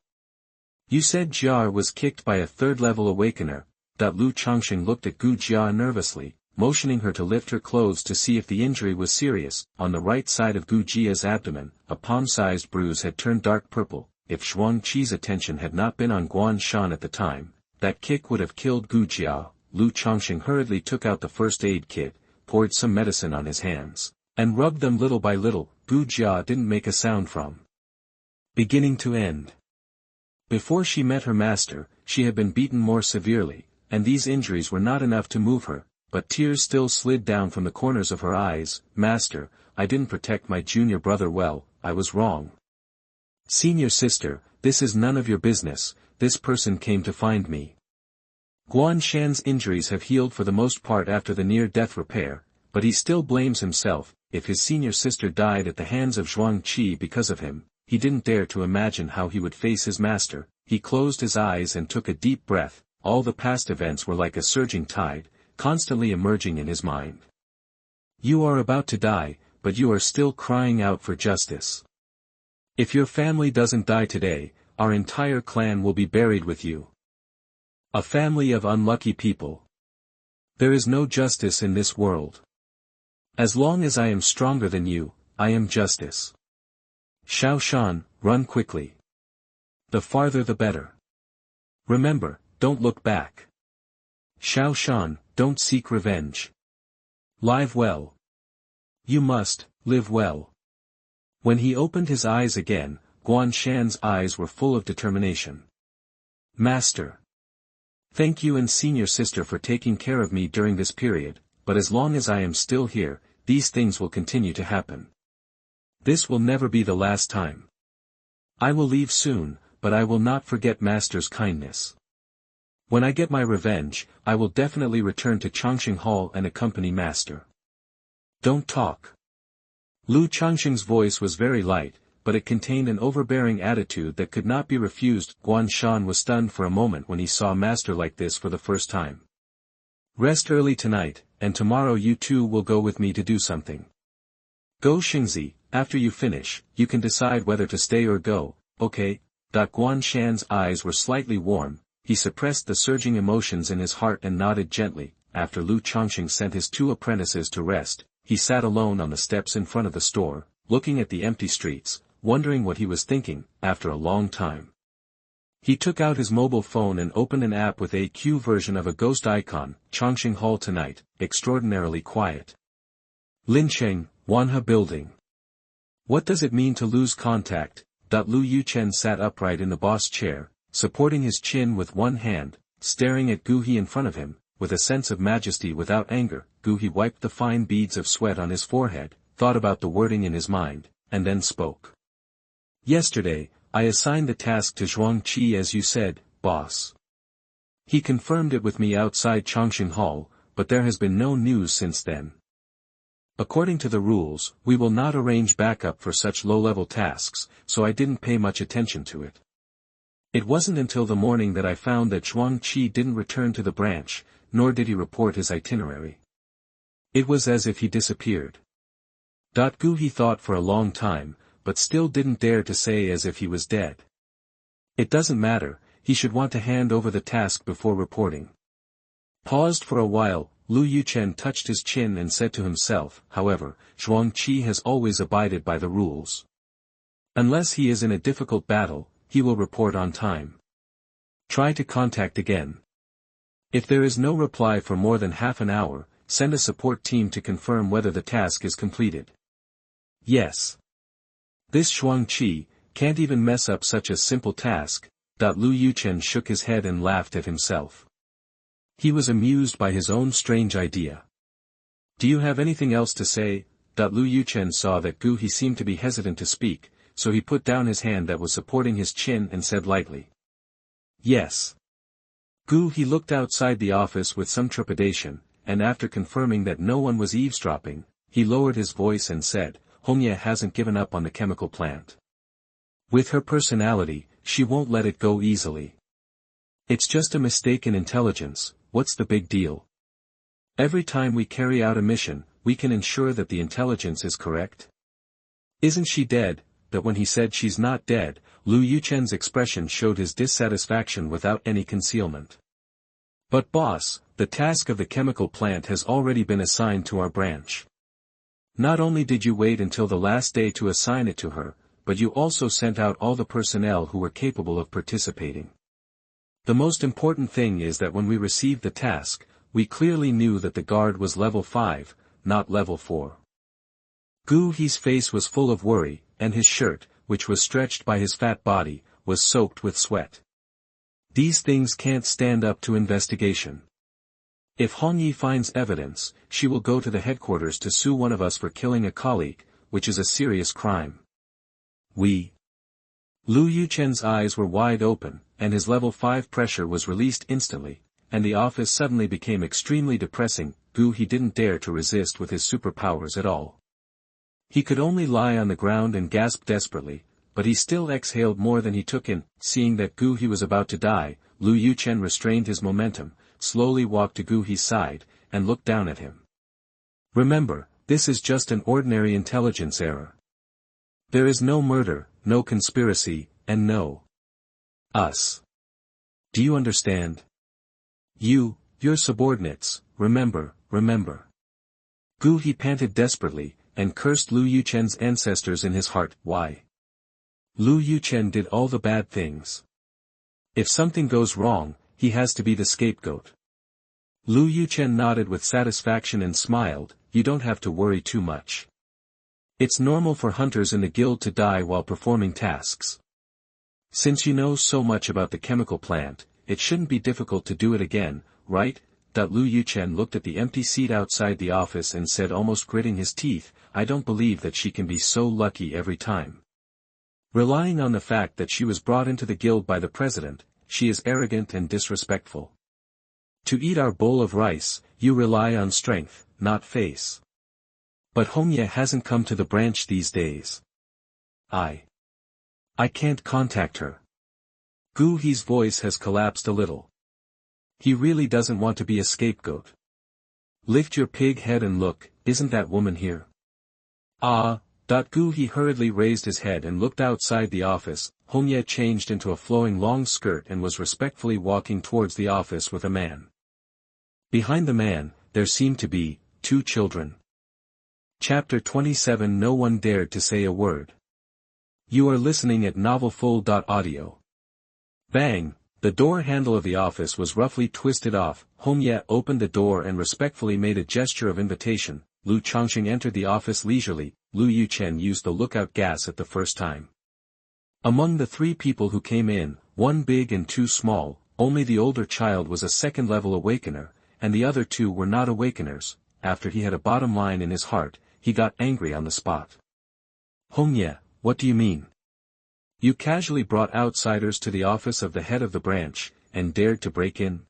You said Jia was kicked by a third-level awakener. Lu Changsheng looked at Gu Jia nervously, motioning her to lift her clothes to see if the injury was serious. On the right side of Gu Jia's abdomen, a palm-sized bruise had turned dark purple. If Zhuang Qi's attention had not been on Guan Shan at the time, that kick would have killed Gu Jia. Lu Changsheng hurriedly took out the first aid kit, poured some medicine on his hands, and rubbed them little by little. Gu Jia didn't make a sound from beginning to end. Before she met her master, she had been beaten more severely, and these injuries were not enough to move her, but tears still slid down from the corners of her eyes. Master, I didn't protect my junior brother well, I was wrong. Senior sister, this is none of your business, this person came to find me. Guan Shan's injuries have healed for the most part after the near-death repair, but he still blames himself. If his senior sister died at the hands of Zhuang Qi because of him, he didn't dare to imagine how he would face his master. He closed his eyes and took a deep breath. All the past events were like a surging tide, constantly emerging in his mind. You are about to die, but you are still crying out for justice. If your family doesn't die today, our entire clan will be buried with you. A family of unlucky people. There is no justice in this world. As long as I am stronger than you, I am justice. Xiao Shan, run quickly. The farther the better. Remember, don't look back. Xiao Shan, don't seek revenge. Live well. You must, live well. When he opened his eyes again, Guan Shan's eyes were full of determination. Master. Thank you and senior sister for taking care of me during this period, but as long as I am still here, these things will continue to happen. This will never be the last time. I will leave soon, but I will not forget Master's kindness. When I get my revenge, I will definitely return to Changsheng Hall and accompany Master. Don't talk. Lu Changsheng's voice was very light, but it contained an overbearing attitude that could not be refused. Guan Shan was stunned for a moment when he saw Master like this for the first time. Rest early tonight, and tomorrow you two will go with me to do something. Go Xingzi, after you finish, you can decide whether to stay or go, okay? Guan Shan's eyes were slightly warm, he suppressed the surging emotions in his heart and nodded gently. After Lu Changsheng sent his two apprentices to rest, he sat alone on the steps in front of the store, looking at the empty streets, wondering what he was thinking. After a long time, he took out his mobile phone and opened an app with a Q version of a ghost icon. Changsheng Hall tonight, extraordinarily quiet. Lincheng, Wanhe Building. What does it mean to lose contact? Lu Yuchen sat upright in the boss chair, supporting his chin with one hand, staring at Gu He in front of him, with a sense of majesty without anger. Gu He wiped the fine beads of sweat on his forehead, thought about the wording in his mind, and then spoke. Yesterday, I assigned the task to Zhuang Qi as you said, boss. He confirmed it with me outside Changsheng Hall, but there has been no news since then. According to the rules, we will not arrange backup for such low-level tasks, so I didn't pay much attention to it. It wasn't until the morning that I found that Zhuang Qi didn't return to the branch, nor did he report his itinerary. It was as if he disappeared. Gu He thought for a long time, but still didn't dare to say as if he was dead. It doesn't matter, he should want to hand over the task before reporting. Paused for a while, Lu Yuchen touched his chin and said to himself, however, Zhuang Qi has always abided by the rules. Unless he is in a difficult battle, he will report on time. Try to contact again. If there is no reply for more than half an hour, send a support team to confirm whether the task is completed. Yes. This Zhuang Qi can't even mess up such a simple task. Lu Yuchen shook his head and laughed at himself. He was amused by his own strange idea. Do you have anything else to say? Lu Yuchen saw that Gu He seemed to be hesitant to speak, so he put down his hand that was supporting his chin and said lightly. Yes. He looked outside the office with some trepidation, and after confirming that no one was eavesdropping, he lowered his voice and said, Hongye hasn't given up on the chemical plant. With her personality, she won't let it go easily. It's just a mistaken intelligence, what's the big deal? Every time we carry out a mission, we can ensure that the intelligence is correct. Isn't she dead? That when he said she's not dead, Lu Yuchen's expression showed his dissatisfaction without any concealment. But boss, the task of the chemical plant has already been assigned to our branch. Not only did you wait until the last day to assign it to her, but you also sent out all the personnel who were capable of participating. The most important thing is that when we received the task, we clearly knew that the guard was level 5, not level 4. He's face was full of worry, and his shirt, which was stretched by his fat body, was soaked with sweat. These things can't stand up to investigation. If Hongyi finds evidence, she will go to the headquarters to sue one of us for killing a colleague, which is a serious crime. Lu Yuchen's eyes were wide open, and his level 5 pressure was released instantly, and the office suddenly became extremely depressing. He didn't dare to resist with his superpowers at all. He could only lie on the ground and gasp desperately, but he still exhaled more than he took in. Seeing that he was about to die, Lu Yuchen restrained his momentum, slowly walked to Guhi's side, and looked down at him. Remember, this is just an ordinary intelligence error. There is no murder, no conspiracy, and no us. Do you understand? Your subordinates, remember. He panted desperately, and cursed Lu Yuchen's ancestors in his heart. Why? Lu Yuchen did all the bad things. If something goes wrong, he has to be the scapegoat. Lu Yuchen nodded with satisfaction and smiled. You don't have to worry too much. It's normal for hunters in the guild to die while performing tasks. Since you know so much about the chemical plant, it shouldn't be difficult to do it again, right? Lu Yuchen looked at the empty seat outside the office and said, almost gritting his teeth, I don't believe that she can be so lucky every time. Relying on the fact that she was brought into the guild by the president, she is arrogant and disrespectful. To eat our bowl of rice, you rely on strength, not face. But Hongye hasn't come to the branch these days. I can't contact her. Guhi's voice has collapsed a little. He really doesn't want to be a scapegoat. Lift your pig head and look, isn't that woman here? Guhi hurriedly raised his head and looked outside the office. Hongye changed into a flowing long skirt and was respectfully walking towards the office with a man. Behind the man, there seemed to be 2 children. Chapter 27. No one dared to say a word. You are listening at novelfull.audio. Bang! The door handle of the office was roughly twisted off. Hongye opened the door and respectfully made a gesture of invitation. Lu Changsheng entered the office leisurely. Lu Yuchen used the lookout gas at the first time. Among the 3 people who came in, 1 big and 2 small, only the older child was a second-level awakener, and the other 2 were not awakeners. After he had a bottom line in his heart, he got angry on the spot. Hongye, what do you mean? You casually brought outsiders to the office of the head of the branch, and dared to break in?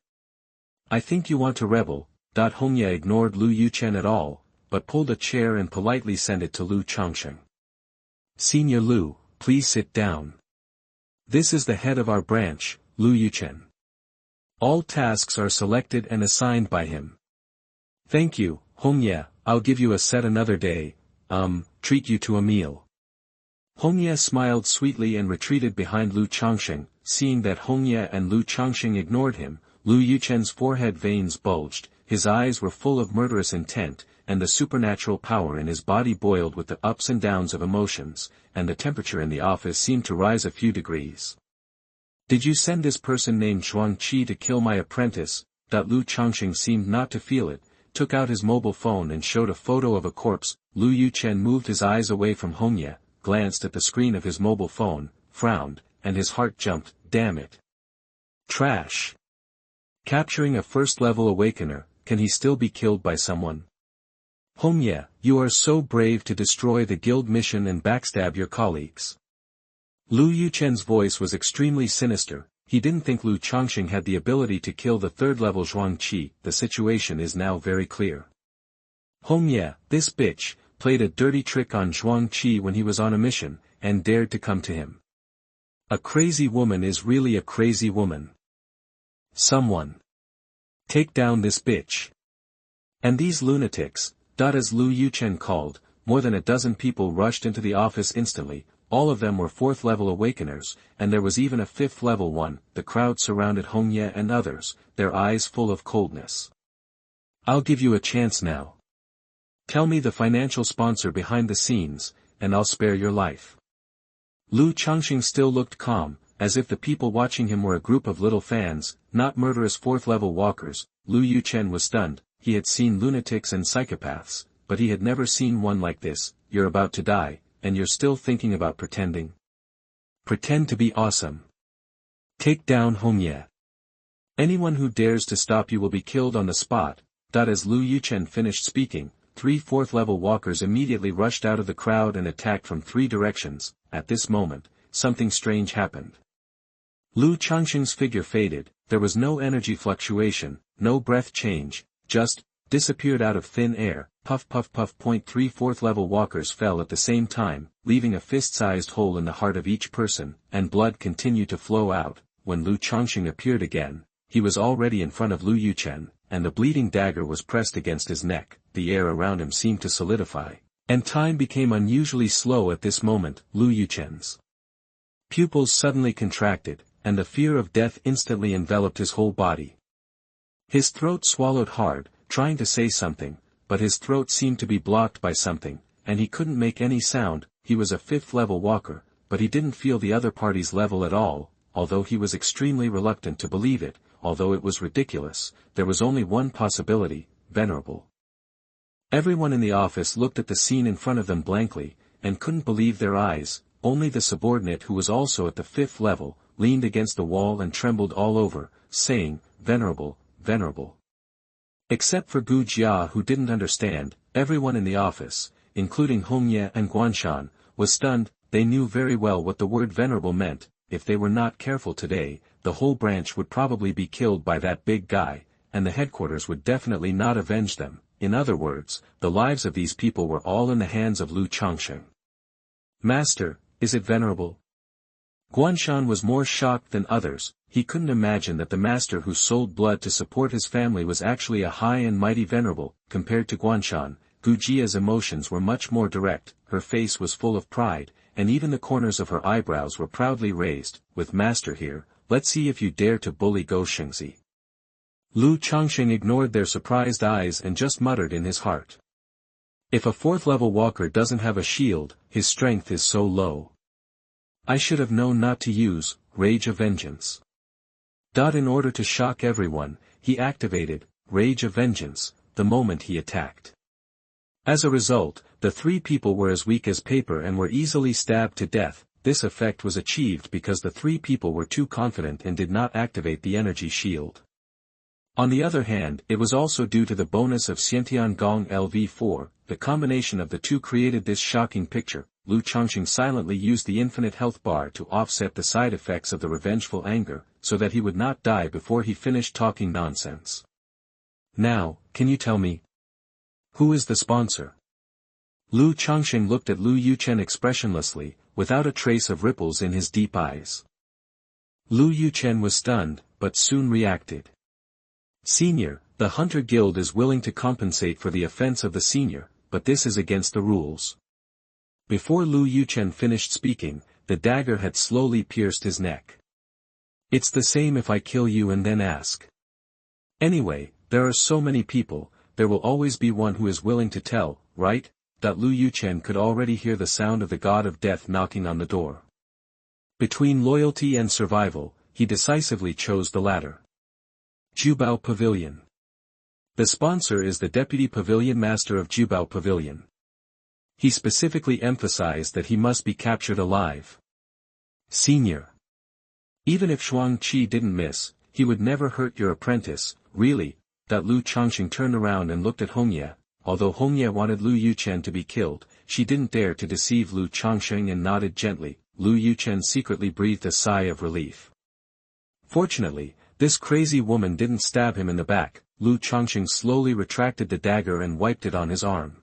I think you want to rebel. Hongye ignored Lu Yuchen at all, but pulled a chair and politely sent it to Lu Changsheng. Senior Lu, please sit down. This is the head of our branch, Lu Yuchen. All tasks are selected and assigned by him. Thank you, Hongye, I'll give you a set another day, treat you to a meal. Hongye smiled sweetly and retreated behind Lu Changsheng. Seeing that Hongye and Lu Changsheng ignored him, Lu Yuchen's forehead veins bulged, his eyes were full of murderous intent, and the supernatural power in his body boiled with the ups and downs of emotions, and the temperature in the office seemed to rise a few degrees. Did you send this person named Zhuangqi to kill my apprentice? Lu Changsheng seemed not to feel it, took out his mobile phone and showed a photo of a corpse. Lu Yuchen moved his eyes away from Hongye, glanced at the screen of his mobile phone, frowned, and his heart jumped. Damn it. Trash. Capturing a first-level awakener, can he still be killed by someone? Hongye, you are so brave to destroy the guild mission and backstab your colleagues. Lu Yuchen's voice was extremely sinister. He didn't think Lu Changsheng had the ability to kill the third-level Zhuang Qi. The situation is now very clear. Hongye, this bitch, played a dirty trick on Zhuang Qi when he was on a mission, and dared to come to him. A crazy woman is really a crazy woman. Someone. Take down this bitch. And these lunatics, as Lu Yuchen called, more than a dozen people rushed into the office instantly. All of them were fourth-level awakeners, and there was even a fifth-level one. The crowd surrounded Hongye and others, their eyes full of coldness. I'll give you a chance now. Tell me the financial sponsor behind the scenes, and I'll spare your life. Lu Changsheng still looked calm, as if the people watching him were a group of little fans, not murderous fourth-level walkers. Lu Yuchen was stunned. He had seen lunatics and psychopaths, but he had never seen one like this. You're about to die, and you're still thinking about pretending? Pretend to be awesome. Take down Hongye. Anyone who dares to stop you will be killed on the spot. As Lu Yuchen finished speaking, 3 fourth-level walkers immediately rushed out of the crowd and attacked from 3 directions. At this moment, something strange happened. Lu Changsheng's figure faded. There was no energy fluctuation, no breath change, just disappeared out of thin air. Puff puff puff. 3 fourth-level walkers fell at the same time, leaving a fist-sized hole in the heart of each person, and blood continued to flow out. When Lu Changsheng appeared again, he was already in front of Lu Yuchen, and the bleeding dagger was pressed against his neck. The air around him seemed to solidify, and time became unusually slow at this moment. Lu Yuchen's pupils suddenly contracted, and the fear of death instantly enveloped his whole body. His throat swallowed hard, trying to say something, but his throat seemed to be blocked by something, and he couldn't make any sound. He was a 5th-level walker, but he didn't feel the other party's level at all, although he was extremely reluctant to believe it. Although it was ridiculous, there was only one possibility: Venerable. Everyone in the office looked at the scene in front of them blankly, and couldn't believe their eyes. Only the subordinate, who was also at the 5th level, leaned against the wall and trembled all over, saying, "Venerable, Venerable." Except for Gu Jia, who didn't understand. Everyone in the office, including Hongye and Guanshan, was stunned. They knew very well what the word Venerable meant. If they were not careful today, the whole branch would probably be killed by that big guy, and the headquarters would definitely not avenge them. In other words, the lives of these people were all in the hands of Lu Changsheng. Master, is it Venerable? Guanshan was more shocked than others. He couldn't imagine that the master who sold blood to support his family was actually a high and mighty Venerable. Compared to Guanshan, Gu Jia's emotions were much more direct. Her face was full of pride, and even the corners of her eyebrows were proudly raised. With master here, let's see if you dare to bully Go Shengzi. Lu Changsheng ignored their surprised eyes and just muttered in his heart. If a 4th-level walker doesn't have a shield, his strength is so low. I should have known not to use Rage of Vengeance. In order to shock everyone, he activated Rage of Vengeance the moment he attacked. As a result, the 3 people were as weak as paper and were easily stabbed to death. This effect was achieved because the 3 people were too confident and did not activate the energy shield. On the other hand, it was also due to the bonus of Xiantian Gong LV4. The combination of the two created this shocking picture. Lu Changsheng silently used the infinite health bar to offset the side effects of the revengeful anger, so that he would not die before he finished talking nonsense. Now, can you tell me? Who is the sponsor? Lu Changsheng looked at Lu Yuchen expressionlessly, without a trace of ripples in his deep eyes. Lu Yuchen was stunned, but soon reacted. Senior, the Hunter Guild is willing to compensate for the offense of the senior, but this is against the rules. Before Lu Yuchen finished speaking, the dagger had slowly pierced his neck. It's the same if I kill you and then ask. Anyway, there are so many people, there will always be one who is willing to tell, right? Lu Yuchen could already hear the sound of the god of death knocking on the door. Between loyalty and survival, he decisively chose the latter. Jubao Pavilion. The sponsor is the deputy pavilion master of Jubao Pavilion. He specifically emphasized that he must be captured alive. Senior. Even if Zhuang Qi didn't miss, he would never hurt your apprentice, really. Lu Changsheng turned around and looked at Hongye. Although Hongye wanted Lu Yuchen to be killed, she didn't dare to deceive Lu Changsheng and nodded gently. Lu Yuchen secretly breathed a sigh of relief. Fortunately, this crazy woman didn't stab him in the back. Lu Changsheng slowly retracted the dagger and wiped it on his arm.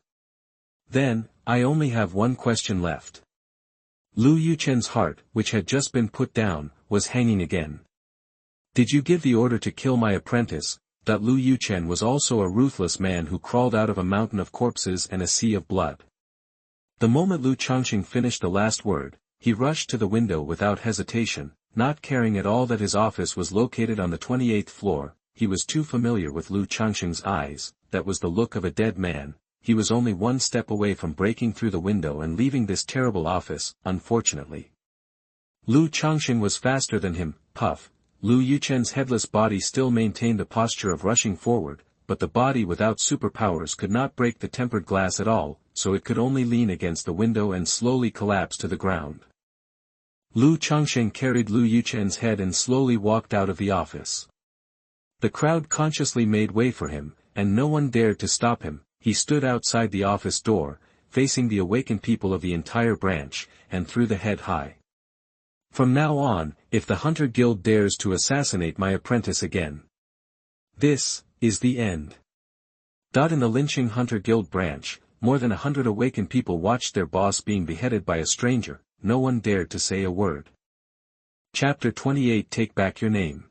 Then, I only have one question left. Lu Yuchen's heart, which had just been put down, was hanging again. Did you give the order to kill my apprentice? Lu Yuchen was also a ruthless man who crawled out of a mountain of corpses and a sea of blood. The moment Lu Changsheng finished the last word, he rushed to the window without hesitation, not caring at all that his office was located on the 28th floor. He was too familiar with Lu Changsheng's eyes. That was the look of a dead man. He was only one step away from breaking through the window and leaving this terrible office, unfortunately. Lu Changsheng was faster than him. Puff. Lu Yuchen's headless body still maintained the posture of rushing forward, but the body without superpowers could not break the tempered glass at all, so it could only lean against the window and slowly collapse to the ground. Lu Changsheng carried Lu Yuchen's head and slowly walked out of the office. The crowd consciously made way for him, and no one dared to stop him. He stood outside the office door, facing the awakened people of the entire branch, and threw the head high. From now on, if the Hunter Guild dares to assassinate my apprentice again, this is the end. In the Linqing Hunter Guild branch, more than 100 awakened people watched their boss being beheaded by a stranger. No one dared to say a word. Chapter 28. Take Back Your Name.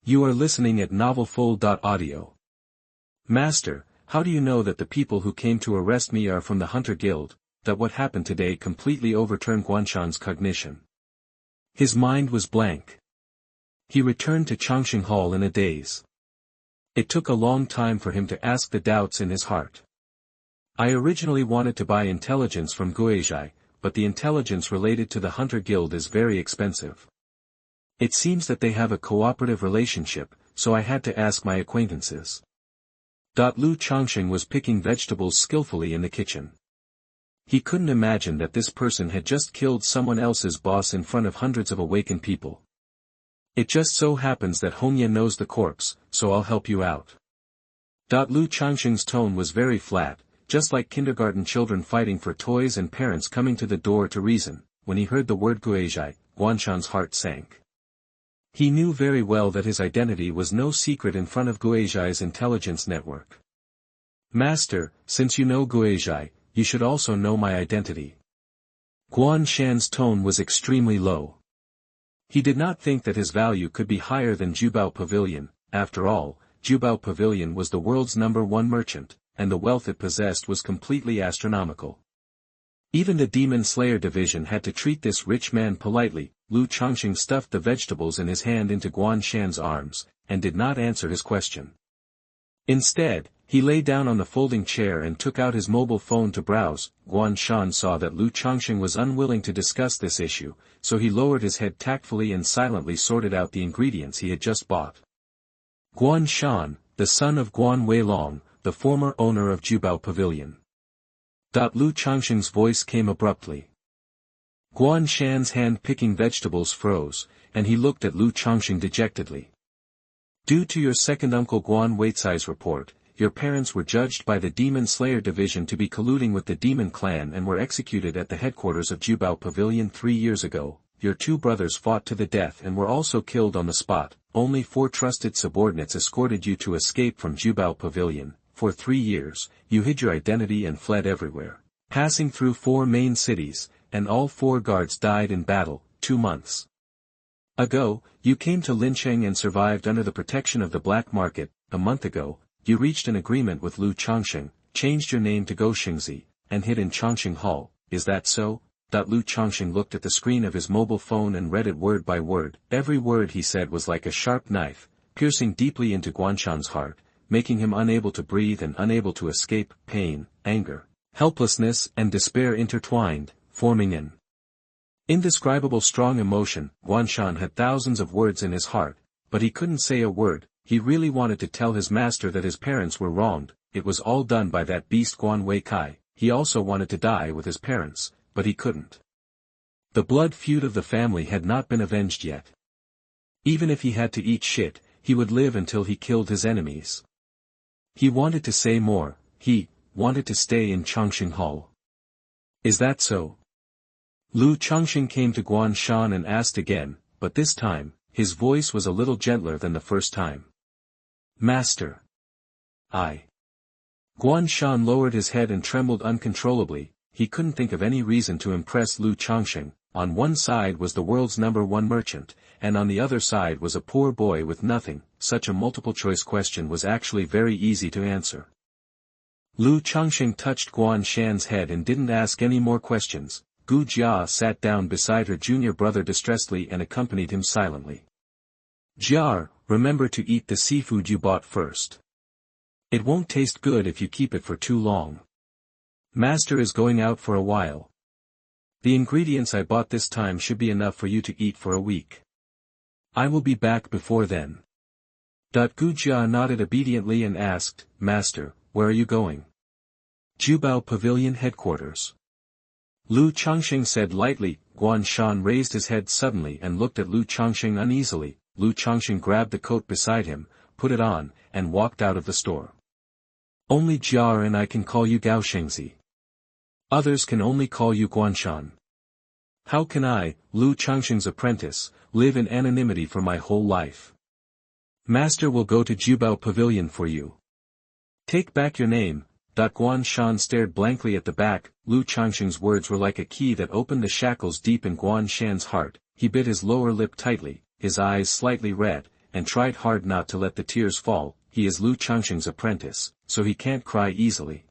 You are listening at novelfull.audio. Master, how do you know that the people who came to arrest me are from the Hunter Guild? That what happened today completely overturned Guanshan's cognition. His mind was blank. He returned to Changsheng Hall in a daze. It took a long time for him to ask the doubts in his heart. I originally wanted to buy intelligence from Guizhai, but the intelligence related to the Hunter Guild is very expensive. It seems that they have a cooperative relationship, so I had to ask my acquaintances. Lu Changsheng was picking vegetables skillfully in the kitchen. He couldn't imagine that this person had just killed someone else's boss in front of hundreds of awakened people. It just so happens that Hongya knows the corpse, so I'll help you out. Lu Changsheng's tone was very flat, just like kindergarten children fighting for toys and parents coming to the door to reason. When he heard the word Guizhai, Guanshan's heart sank. He knew very well that his identity was no secret in front of Guizhai's intelligence network. Master, since you know Guizhai, you should also know my identity. Guanshan's tone was extremely low. He did not think that his value could be higher than Jubao Pavilion. After all, Jubao Pavilion was the world's #1 merchant, and the wealth it possessed was completely astronomical. Even the Demon Slayer division had to treat this rich man politely. Lu Changsheng stuffed the vegetables in his hand into Guanshan's arms, and did not answer his question. Instead, he lay down on the folding chair and took out his mobile phone to browse. Guanshan saw that Lu Changsheng was unwilling to discuss this issue, so he lowered his head tactfully and silently sorted out the ingredients he had just bought. Guanshan, the son of Guan Weilong, the former owner of Jubao Pavilion. Lu Changsheng's voice came abruptly. Guanshan's hand picking vegetables froze, and he looked at Lu Changsheng dejectedly. Due to your second uncle Guan Weicai's report, your parents were judged by the Demon Slayer division to be colluding with the Demon Clan and were executed at the headquarters of Jubao Pavilion 3 years ago. Your 2 brothers fought to the death and were also killed on the spot. Only 4 trusted subordinates escorted you to escape from Jubao Pavilion. For 3 years, you hid your identity and fled everywhere, passing through 4 main cities, and all 4 guards died in battle. 2 months ago, you came to Linqing and survived under the protection of the black market. A month ago, you reached an agreement with Lu Changsheng, changed your name to Go Xingzi, and hid in Changsheng Hall. Is that so? Lu Changsheng looked at the screen of his mobile phone and read it word by word. Every word he said was like a sharp knife, piercing deeply into Guanshan's heart, making him unable to breathe and unable to escape. Pain, anger, helplessness and despair intertwined, forming an indescribable strong emotion. Guanshan had thousands of words in his heart, but he couldn't say a word. He really wanted to tell his master that his parents were wronged. It was all done by that beast Guan Weicai. He also wanted to die with his parents, but he couldn't. The blood feud of the family had not been avenged yet. Even if he had to eat shit, he would live until he killed his enemies. He wanted to say more. He wanted to stay in Changsheng Hall. Is that so? Lu Changsheng came to Guan Shan and asked again, but this time, his voice was a little gentler than the first time. Master. Guan Shan lowered his head and trembled uncontrollably. He couldn't think of any reason to impress Lu Changsheng. On one side was the world's #1 merchant, and on the other side was a poor boy with nothing. Such a multiple-choice question was actually very easy to answer. Lu Changsheng touched Guan Shan's head and didn't ask any more questions. Gu Jia sat down beside her junior brother distressfully and accompanied him silently. Jiar, remember to eat the seafood you bought first. It won't taste good if you keep it for too long. Master is going out for a while. The ingredients I bought this time should be enough for you to eat for a week. I will be back before then. Gu Jia nodded obediently and asked, Master, where are you going? Jubao Pavilion headquarters. Lu Changsheng said lightly. Guan Shan raised his head suddenly and looked at Lu Changsheng uneasily. Lu Changsheng grabbed the coat beside him, put it on, and walked out of the store. Only Jiar and I can call you Gao Shengzi. Others can only call you Guan Shan. How can I, Lu Changsheng's apprentice, live in anonymity for my whole life? Master will go to Jubao Pavilion for you. Take back your name. Guan Shan stared blankly at the back. Lu Changsheng's words were like a key that opened the shackles deep in Guan Shan's heart. He bit his lower lip tightly, his eyes slightly red, and tried hard not to let the tears fall. He is Lu Changsheng's apprentice, so he can't cry easily.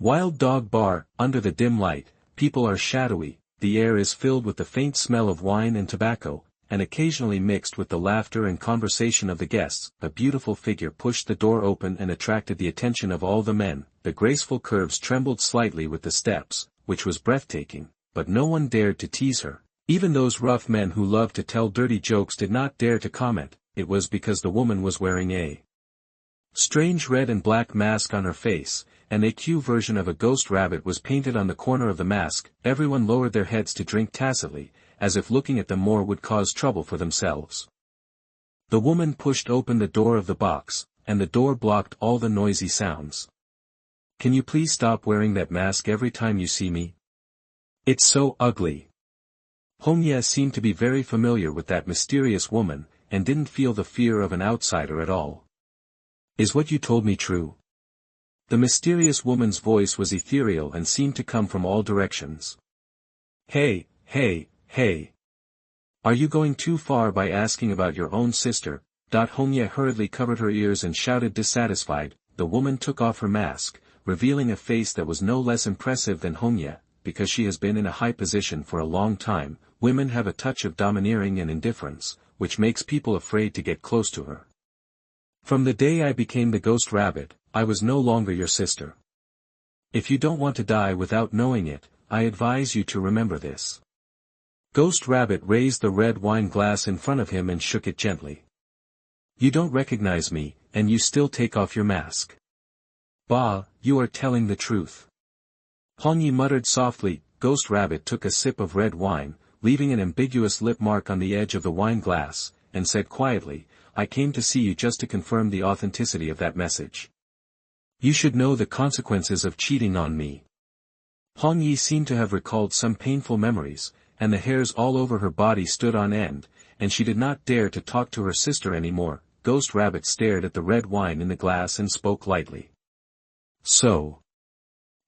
Wild Dog Bar. Under the dim light, people are shadowy, the air is filled with the faint smell of wine and tobacco, and occasionally mixed with the laughter and conversation of the guests. A beautiful figure pushed the door open and attracted the attention of all the men. The graceful curves trembled slightly with the steps, which was breathtaking, but no one dared to tease her. Even those rough men who loved to tell dirty jokes did not dare to comment. It was because the woman was wearing a strange red and black mask on her face, and a Q version of a ghost rabbit was painted on the corner of the mask. Everyone lowered their heads to drink tacitly, as if looking at them more would cause trouble for themselves. The woman pushed open the door of the box, and the door blocked all the noisy sounds. Can you please stop wearing that mask every time you see me? It's so ugly. Hongye seemed to be very familiar with that mysterious woman, and didn't feel the fear of an outsider at all. Is what you told me true? The mysterious woman's voice was ethereal and seemed to come from all directions. Hey. Are you going too far by asking about your own sister? Hongye hurriedly covered her ears and shouted dissatisfied. The woman took off her mask, revealing a face that was no less impressive than Hongye. Because she has been in a high position for a long time, women have a touch of domineering and indifference, which makes people afraid to get close to her. From the day I became the ghost rabbit, I was no longer your sister. If you don't want to die without knowing it, I advise you to remember this. Ghost Rabbit raised the red wine glass in front of him and shook it gently. You don't recognize me, and you still take off your mask. Bah, you are telling the truth. Hongyi muttered softly. Ghost Rabbit took a sip of red wine, leaving an ambiguous lip mark on the edge of the wine glass, and said quietly, I came to see you just to confirm the authenticity of that message. You should know the consequences of cheating on me. Hongyi seemed to have recalled some painful memories, and the hairs all over her body stood on end, and she did not dare to talk to her sister anymore. Ghost Rabbit stared at the red wine in the glass and spoke lightly. So.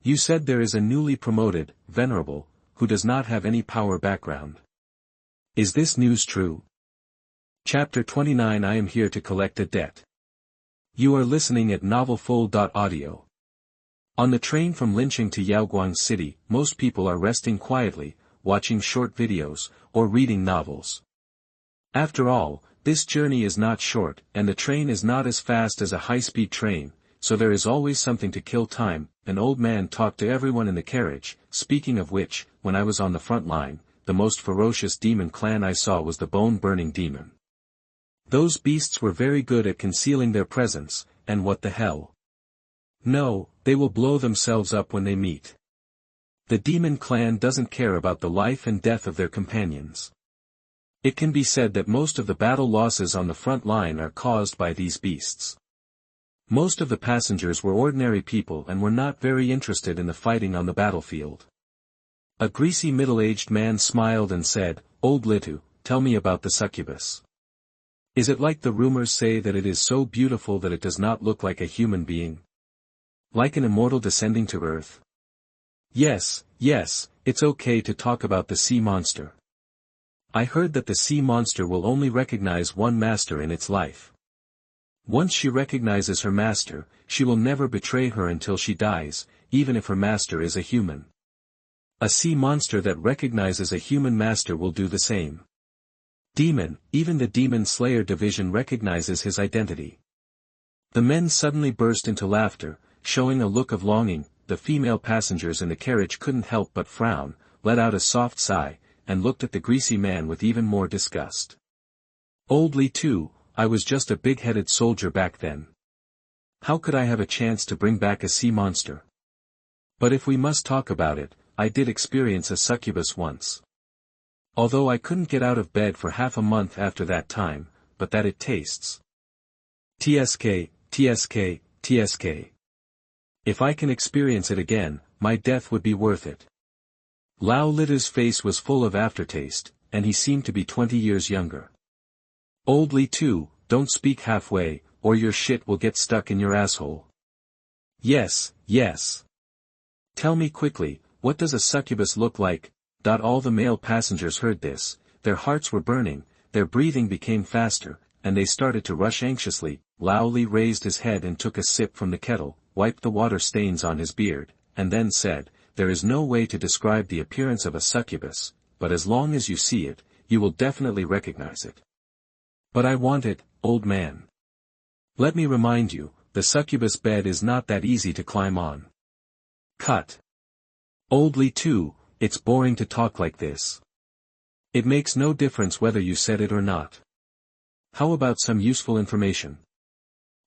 You said there is a newly promoted, Venerable, who does not have any power background. Is this news true? Chapter 29. I am here to collect a debt. You are listening at novelfull.audio. On the train from Linqing to Yaoguang City, most people are resting quietly, watching short videos, or reading novels. After all, this journey is not short, and the train is not as fast as a high-speed train, so there is always something to kill time. An old man talked to everyone in the carriage. Speaking of which, when I was on the front line, the most ferocious demon clan I saw was the bone-burning demon. Those beasts were very good at concealing their presence, and what the hell? No, they will blow themselves up when they meet. The demon clan doesn't care about the life and death of their companions. It can be said that most of the battle losses on the front line are caused by these beasts. Most of the passengers were ordinary people and were not very interested in the fighting on the battlefield. A greasy middle-aged man smiled and said, "Old Litu, tell me about the succubus. Is it like the rumors say that it is so beautiful that it does not look like a human being? Like an immortal descending to earth?" Yes, it's okay to talk about the sea monster. I heard that the sea monster will only recognize one master in its life. Once she recognizes her master, she will never betray her until she dies, even if her master is a human. A sea monster that recognizes a human master will do the same. Demon, even the Demon Slayer division recognizes his identity. The men suddenly burst into laughter, showing a look of longing. The female passengers in the carriage couldn't help but frown, let out a soft sigh, and looked at the greasy man with even more disgust. Old Li too, I was just a big-headed soldier back then. How could I have a chance to bring back a sea monster? But if we must talk about it, I did experience a succubus once. Although I couldn't get out of bed for half a month after that time, but that it tastes. TSK. If I can experience it again, my death would be worth it. Lao Litu's face was full of aftertaste, and he seemed to be 20 years younger. Old Li too, don't speak halfway, or your shit will get stuck in your asshole. Yes. Tell me quickly, what does a succubus look like? All the male passengers heard this, their hearts were burning, their breathing became faster, and they started to rush anxiously. Lao Li raised his head and took a sip from the kettle, wiped the water stains on his beard, and then said, "There is no way to describe the appearance of a succubus, but as long as you see it, you will definitely recognize it." "But I want it, old man. Let me remind you, the succubus bed is not that easy to climb on." Cut. Old Li too, it's boring to talk like this. It makes no difference whether you said it or not. How about some useful information?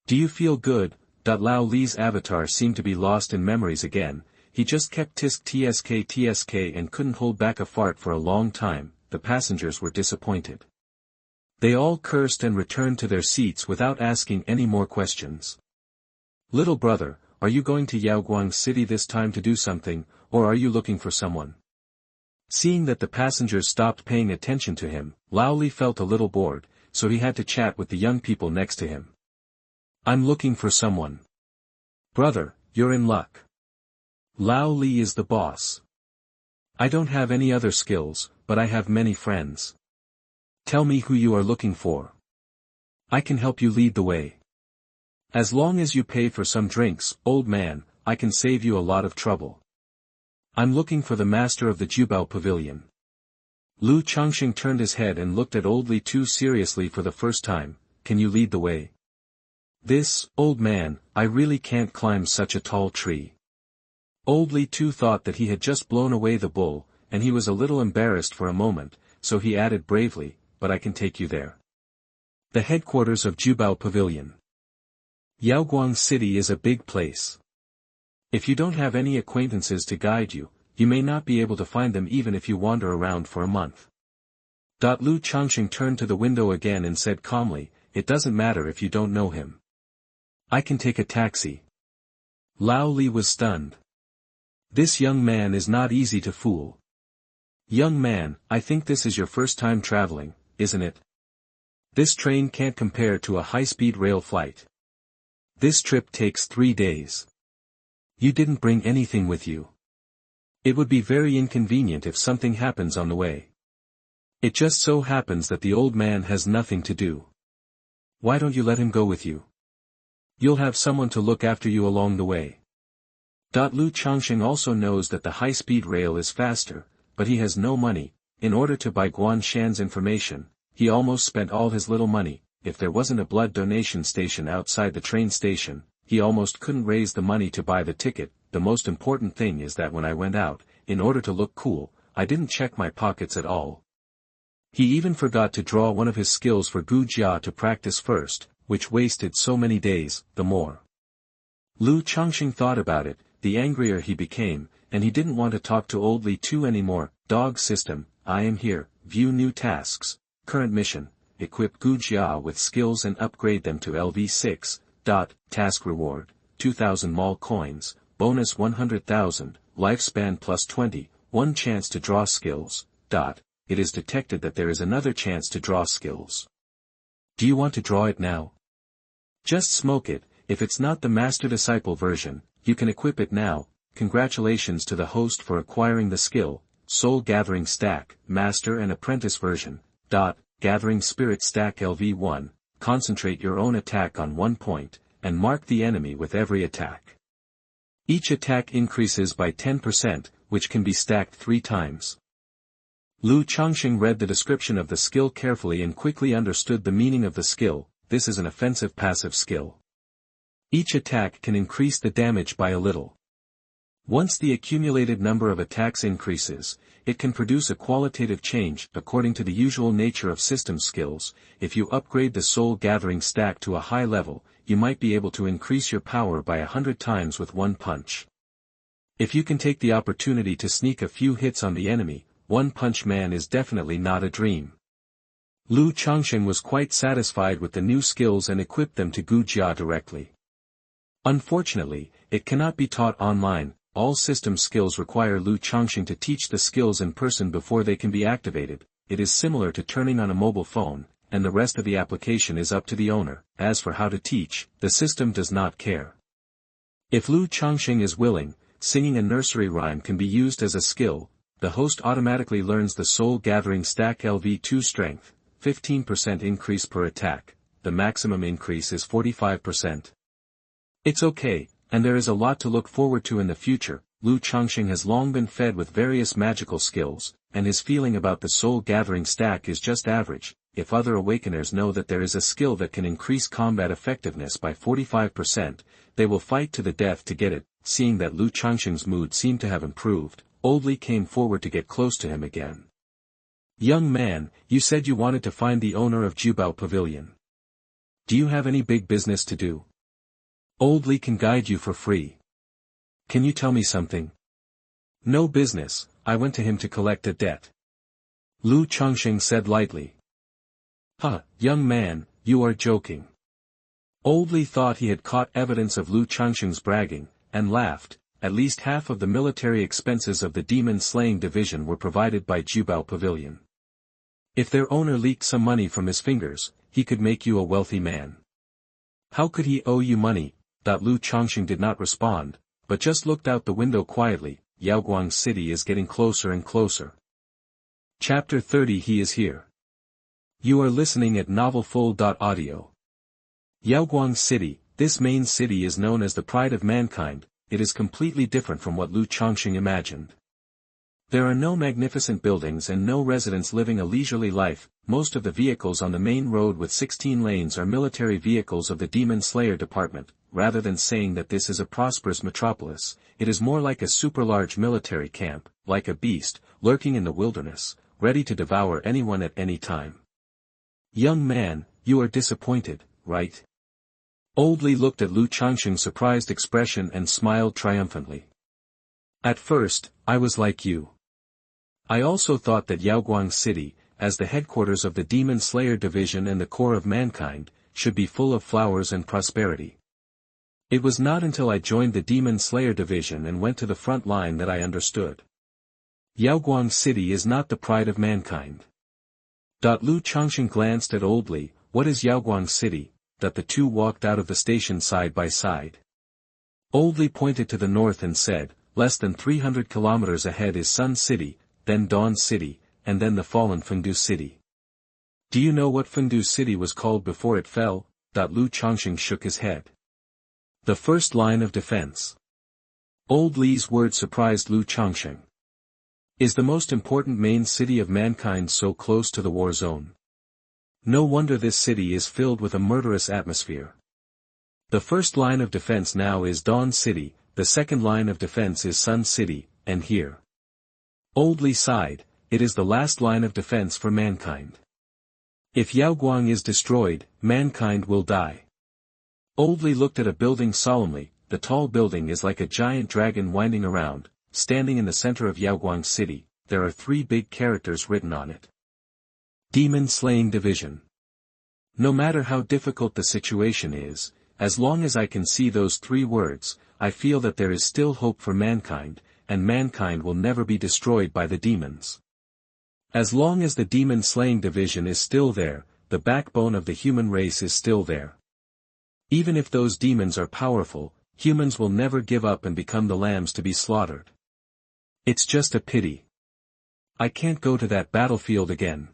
Do you feel good? Lao Li's avatar seemed to be lost in memories again. He just kept tsk and couldn't hold back a fart for a long time. The passengers were disappointed. They all cursed and returned to their seats without asking any more questions. "Little brother, are you going to Yaoguang City this time to do something, or are you looking for someone?" Seeing that the passengers stopped paying attention to him, Lao Li felt a little bored, so he had to chat with the young people next to him. "I'm looking for someone." "Brother, you're in luck. Lao Li is the boss. I don't have any other skills, but I have many friends. Tell me who you are looking for. I can help you lead the way. As long as you pay for some drinks, old man, I can save you a lot of trouble. I'm looking for the master of the Jubao Pavilion." Lu Changsheng turned his head and looked at old Li too seriously for the first time. "Can you lead the way?" "This, old man, I really can't climb such a tall tree." Old Li too thought that he had just blown away the bull, and he was a little embarrassed for a moment, so he added bravely, "But I can take you there." The headquarters of Jubao Pavilion. Yaoguang City is a big place. If you don't have any acquaintances to guide you, you may not be able to find them even if you wander around for a month. Lu Changsheng turned to the window again and said calmly, "It doesn't matter if you don't know him. I can take a taxi." Lao Li was stunned. This young man is not easy to fool. "Young man, I think this is your first time traveling, isn't it? This train can't compare to a high-speed rail flight. This trip takes 3 days. You didn't bring anything with you. It would be very inconvenient if something happens on the way. It just so happens that the old man has nothing to do. Why don't you let him go with you? You'll have someone to look after you along the way." Lu Changsheng also knows that the high-speed rail is faster, but he has no money. In order to buy Guan Shan's information, he almost spent all his little money. If there wasn't a blood donation station outside the train station, he almost couldn't raise the money to buy the ticket. "The most important thing is that when I went out, in order to look cool, I didn't check my pockets at all." He even forgot to draw one of his skills for Gu Jia to practice first, which wasted so many days. The more Lu Changsheng thought about it, the angrier he became, and he didn't want to talk to old Li too anymore. Dog system, I am here. View new tasks. Current mission, equip Gu Jia with skills and upgrade them to LV6. Task reward, 2,000 mall coins, bonus 100,000, lifespan plus 20, one chance to draw skills, it is detected that there is another chance to draw skills. Do you want to draw it now? Just smoke it. If it's not the master-disciple version, you can equip it now. Congratulations to the host for acquiring the skill, Soul Gathering Stack, Master and Apprentice version. Gathering Spirit Stack LV1, concentrate your own attack on one point, and mark the enemy with every attack. Each attack increases by 10%, which can be stacked 3 times. Lu Changsheng read the description of the skill carefully and quickly understood the meaning of the skill. This is an offensive passive skill. Each attack can increase the damage by a little. Once the accumulated number of attacks increases, it can produce a qualitative change. According to the usual nature of system skills, if you upgrade the Soul Gathering Stack to a high level, you might be able to increase your power by 100 times with one punch. If you can take the opportunity to sneak a few hits on the enemy, One Punch Man is definitely not a dream. Lu Changsheng was quite satisfied with the new skills and equipped them to Gu Jia directly. Unfortunately, it cannot be taught online. All system skills require Lu Changsheng to teach the skills in person before they can be activated. It is similar to turning on a mobile phone, and the rest of the application is up to the owner. As for how to teach, the system does not care. If Lu Changsheng is willing, singing a nursery rhyme can be used as a skill. The host automatically learns the Soul Gathering Stack LV2 strength, 15% increase per attack. The maximum increase is 45%. It's okay, and there is a lot to look forward to in the future. Lu Changsheng has long been fed with various magical skills, and his feeling about the Soul Gathering Stack is just average. If other awakeners know that there is a skill that can increase combat effectiveness by 45%, they will fight to the death to get it. Seeing that Lu Changsheng's mood seemed to have improved, Old Li came forward to get close to him again. Young man, you said you wanted to find the owner of Jubao Pavilion. Do you have any big business to do? Old Li can guide you for free. Can you tell me something? No business, I went to him to collect a debt. Lu Changsheng said lightly. Young man, you are joking. Old Li thought he had caught evidence of Lu Changsheng's bragging, and laughed. At least half of the military expenses of the demon-slaying division were provided by Jubao Pavilion. If their owner leaked some money from his fingers, he could make you a wealthy man. How could he owe you money? Lu Changsheng did not respond, but just looked out the window quietly. Yaoguang City is getting closer and closer. Chapter 30. He is here. You are listening at novelfull.audio. Yaoguang City, this main city is known as the pride of mankind. It is completely different from what Lu Changsheng imagined. There are no magnificent buildings and no residents living a leisurely life. Most of the vehicles on the main road with 16 lanes are military vehicles of the Demon Slayer Department. Rather than saying that this is a prosperous metropolis, it is more like a super-large military camp, like a beast, lurking in the wilderness, ready to devour anyone at any time. Young man, you are disappointed, right? Old Li looked at Lu Changsheng's surprised expression and smiled triumphantly. At first, I was like you. I also thought that Yaoguang City, as the headquarters of the Demon Slayer Division and the core of mankind, should be full of flowers and prosperity. It was not until I joined the Demon Slayer Division and went to the front line that I understood. Yaoguang City is not the pride of mankind. Lu Changsheng glanced at Old Li. What is Yaoguang City? The two walked out of the station side by side. Old Li pointed to the north and said, less than 300 kilometers ahead is Sun City, then Dawn City, and then the fallen Fengdu City. Do you know what Fengdu City was called before it fell? Lu Changsheng shook his head. The first line of defense. Old Li's word surprised Lu Changsheng. Is the most important main city of mankind so close to the war zone? No wonder this city is filled with a murderous atmosphere. The first line of defense now is Dawn City, the second line of defense is Sun City, and here. Old Li sighed, it is the last line of defense for mankind. If Yaoguang is destroyed, mankind will die. Old Li looked at a building solemnly. The tall building is like a giant dragon winding around. Standing in the center of Yaoguang City, there are 3 big characters written on it. Demon Slaying Division. No matter how difficult the situation is, as long as I can see those 3 words, I feel that there is still hope for mankind, and mankind will never be destroyed by the demons. As long as the demon-slaying division is still there, the backbone of the human race is still there. Even if those demons are powerful, humans will never give up and become the lambs to be slaughtered. It's just a pity. I can't go to that battlefield again.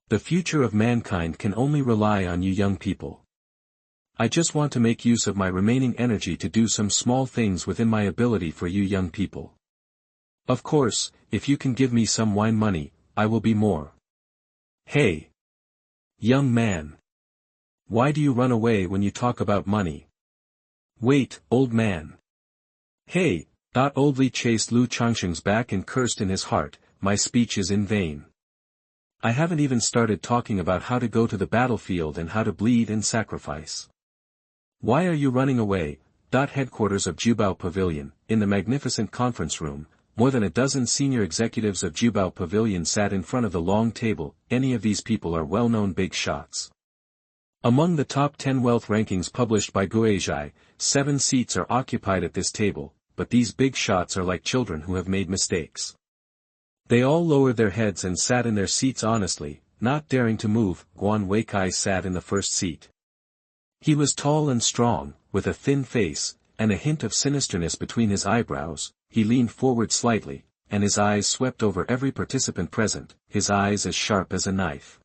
The future of mankind can only rely on you young people. I just want to make use of my remaining energy to do some small things within my ability for you young people. Of course, if you can give me some wine money, I will be more. Hey! Young man! Why do you run away when you talk about money? Wait, old man! Hey! Old Li chased Lu Changsheng's back and cursed in his heart, my speech is in vain. I haven't even started talking about how to go to the battlefield and how to bleed and sacrifice. Why are you running away? Headquarters of Jubao Pavilion, in the magnificent conference room, more than a dozen senior executives of Jubao Pavilion sat in front of the long table. Any of these people are well-known big shots. Among the top 10 wealth rankings published by Guizhai, 7 seats are occupied at this table, but these big shots are like children who have made mistakes. They all lowered their heads and sat in their seats honestly, not daring to move. Guan Weikai sat in the first seat. He was tall and strong, with a thin face, and a hint of sinisterness between his eyebrows. He leaned forward slightly, and his eyes swept over every participant present, his eyes as sharp as a knife.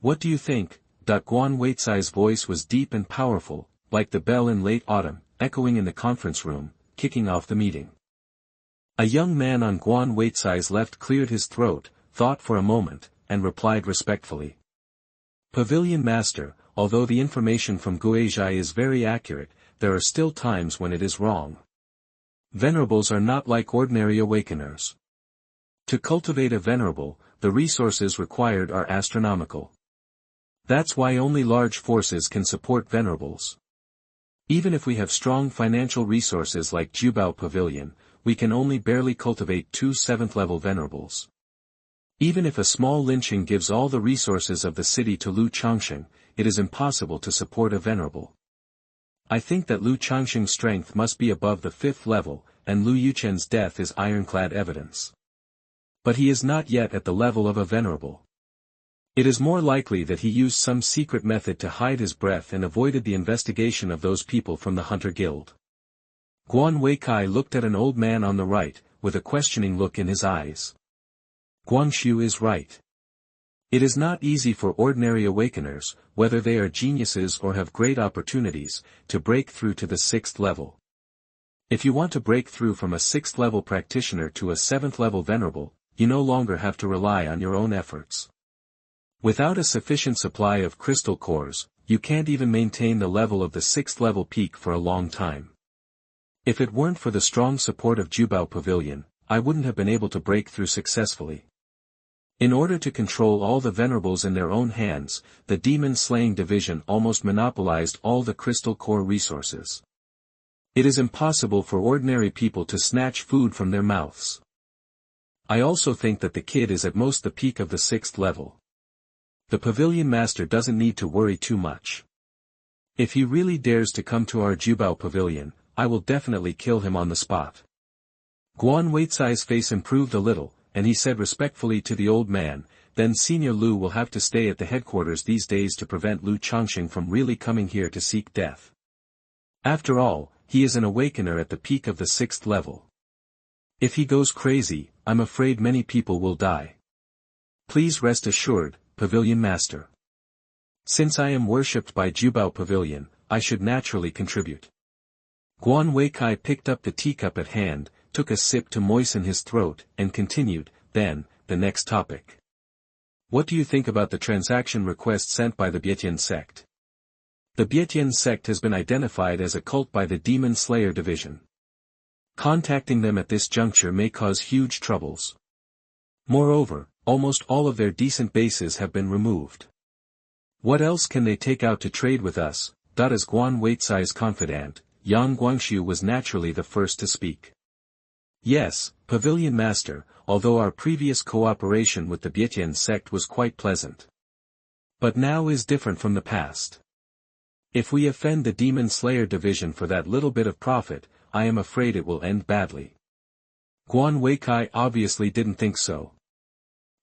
What do you think? Guan Weichai's voice was deep and powerful, like the bell in late autumn, echoing in the conference room, kicking off the meeting. A young man on Guan Weichai's left cleared his throat, thought for a moment, and replied respectfully. Pavilion Master, although the information from Guizhai is very accurate, there are still times when it is wrong. Venerables are not like ordinary awakeners. To cultivate a venerable, the resources required are astronomical. That's why only large forces can support venerables. Even if we have strong financial resources like Jubao Pavilion, we can only barely cultivate 2 7th-level venerables. Even if a small lynching gives all the resources of the city to Lu Changsheng, it is impossible to support a venerable. I think that Lu Changsheng's strength must be above the 5th level, and Lu Yuchen's death is ironclad evidence. But he is not yet at the level of a venerable. It is more likely that he used some secret method to hide his breath and avoided the investigation of those people from the Hunter Guild. Guan Weikai looked at an old man on the right, with a questioning look in his eyes. Guangxu is right. It is not easy for ordinary awakeners, whether they are geniuses or have great opportunities, to break through to the 6th level. If you want to break through from a 6th level practitioner to a 7th level venerable, you no longer have to rely on your own efforts. Without a sufficient supply of crystal cores, you can't even maintain the level of the 6th level peak for a long time. If it weren't for the strong support of Jubao Pavilion, I wouldn't have been able to break through successfully. In order to control all the venerables in their own hands, the demon-slaying division almost monopolized all the crystal core resources. It is impossible for ordinary people to snatch food from their mouths. I also think that the kid is at most the peak of the 6th level. The Pavilion Master doesn't need to worry too much. If he really dares to come to our Jubao Pavilion, I will definitely kill him on the spot. Guan Weichai's face improved a little, and he said respectfully to the old man, then Senior Lu will have to stay at the headquarters these days to prevent Lu Changsheng from really coming here to seek death. After all, he is an awakener at the peak of the 6th level. If he goes crazy, I'm afraid many people will die. Please rest assured, Pavilion Master. Since I am worshipped by Jubao Pavilion, I should naturally contribute. Guan Weikai picked up the teacup at hand, took a sip to moisten his throat, and continued, then, the next topic. What do you think about the transaction request sent by the Bietian sect? The Bietian sect has been identified as a cult by the Demon Slayer Division. Contacting them at this juncture may cause huge troubles. Moreover, almost all of their decent bases have been removed. What else can they take out to trade with us? As Guan Weichai's confidant, Yang Guangxu was naturally the first to speak. Yes, Pavilion Master, although our previous cooperation with the Bietian sect was quite pleasant. But now is different from the past. If we offend the Demon Slayer Division for that little bit of profit, I am afraid it will end badly. Guan Weikai obviously didn't think so.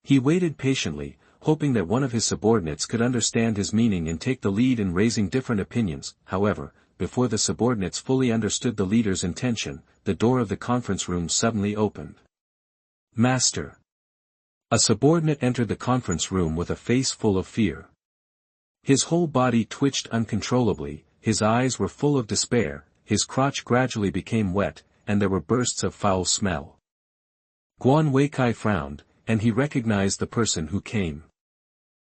He waited patiently, hoping that one of his subordinates could understand his meaning and take the lead in raising different opinions. However, before the subordinates fully understood the leader's intention, the door of the conference room suddenly opened. Master. A subordinate entered the conference room with a face full of fear. His whole body twitched uncontrollably, his eyes were full of despair, his crotch gradually became wet, and there were bursts of foul smell. Guan Weikai frowned, and he recognized the person who came.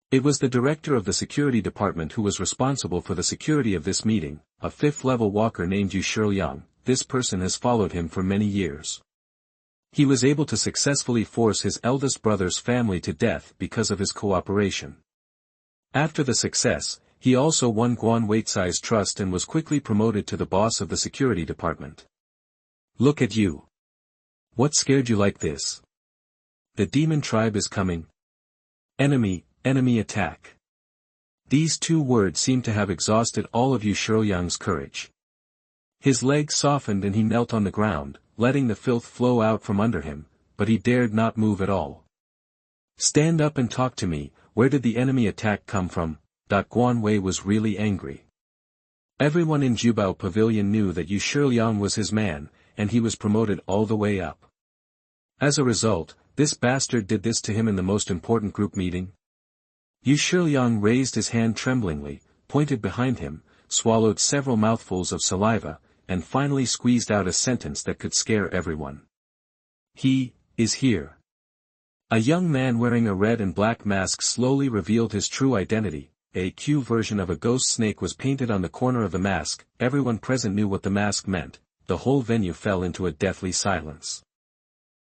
It was the director of the security department who was responsible for the security of this meeting, a fifth-level walker named Yu Shiliang. This person has followed him for many years. He was able to successfully force his eldest brother's family to death because of his cooperation. After the success, he also won Guan Weikai's trust and was quickly promoted to the boss of the security department. Look at you. What scared you like this? The demon tribe is coming. Enemy attack. These two words seemed to have exhausted all of Yu Shiliang's courage. His legs softened and he knelt on the ground, letting the filth flow out from under him, but he dared not move at all. Stand up and talk to me. Where did the enemy attack come from? Guan Wei was really angry. Everyone in Jubao Pavilion knew that Yu Shiliang was his man, and he was promoted all the way up. As a result, this bastard did this to him in the most important group meeting. Yu Shiliang raised his hand tremblingly, pointed behind him, swallowed several mouthfuls of saliva, and finally squeezed out a sentence that could scare everyone. He is here. A young man wearing a red and black mask slowly revealed his true identity. A Q version of a ghost snake was painted on the corner of the mask. Everyone present knew what the mask meant. The whole venue fell into a deathly silence.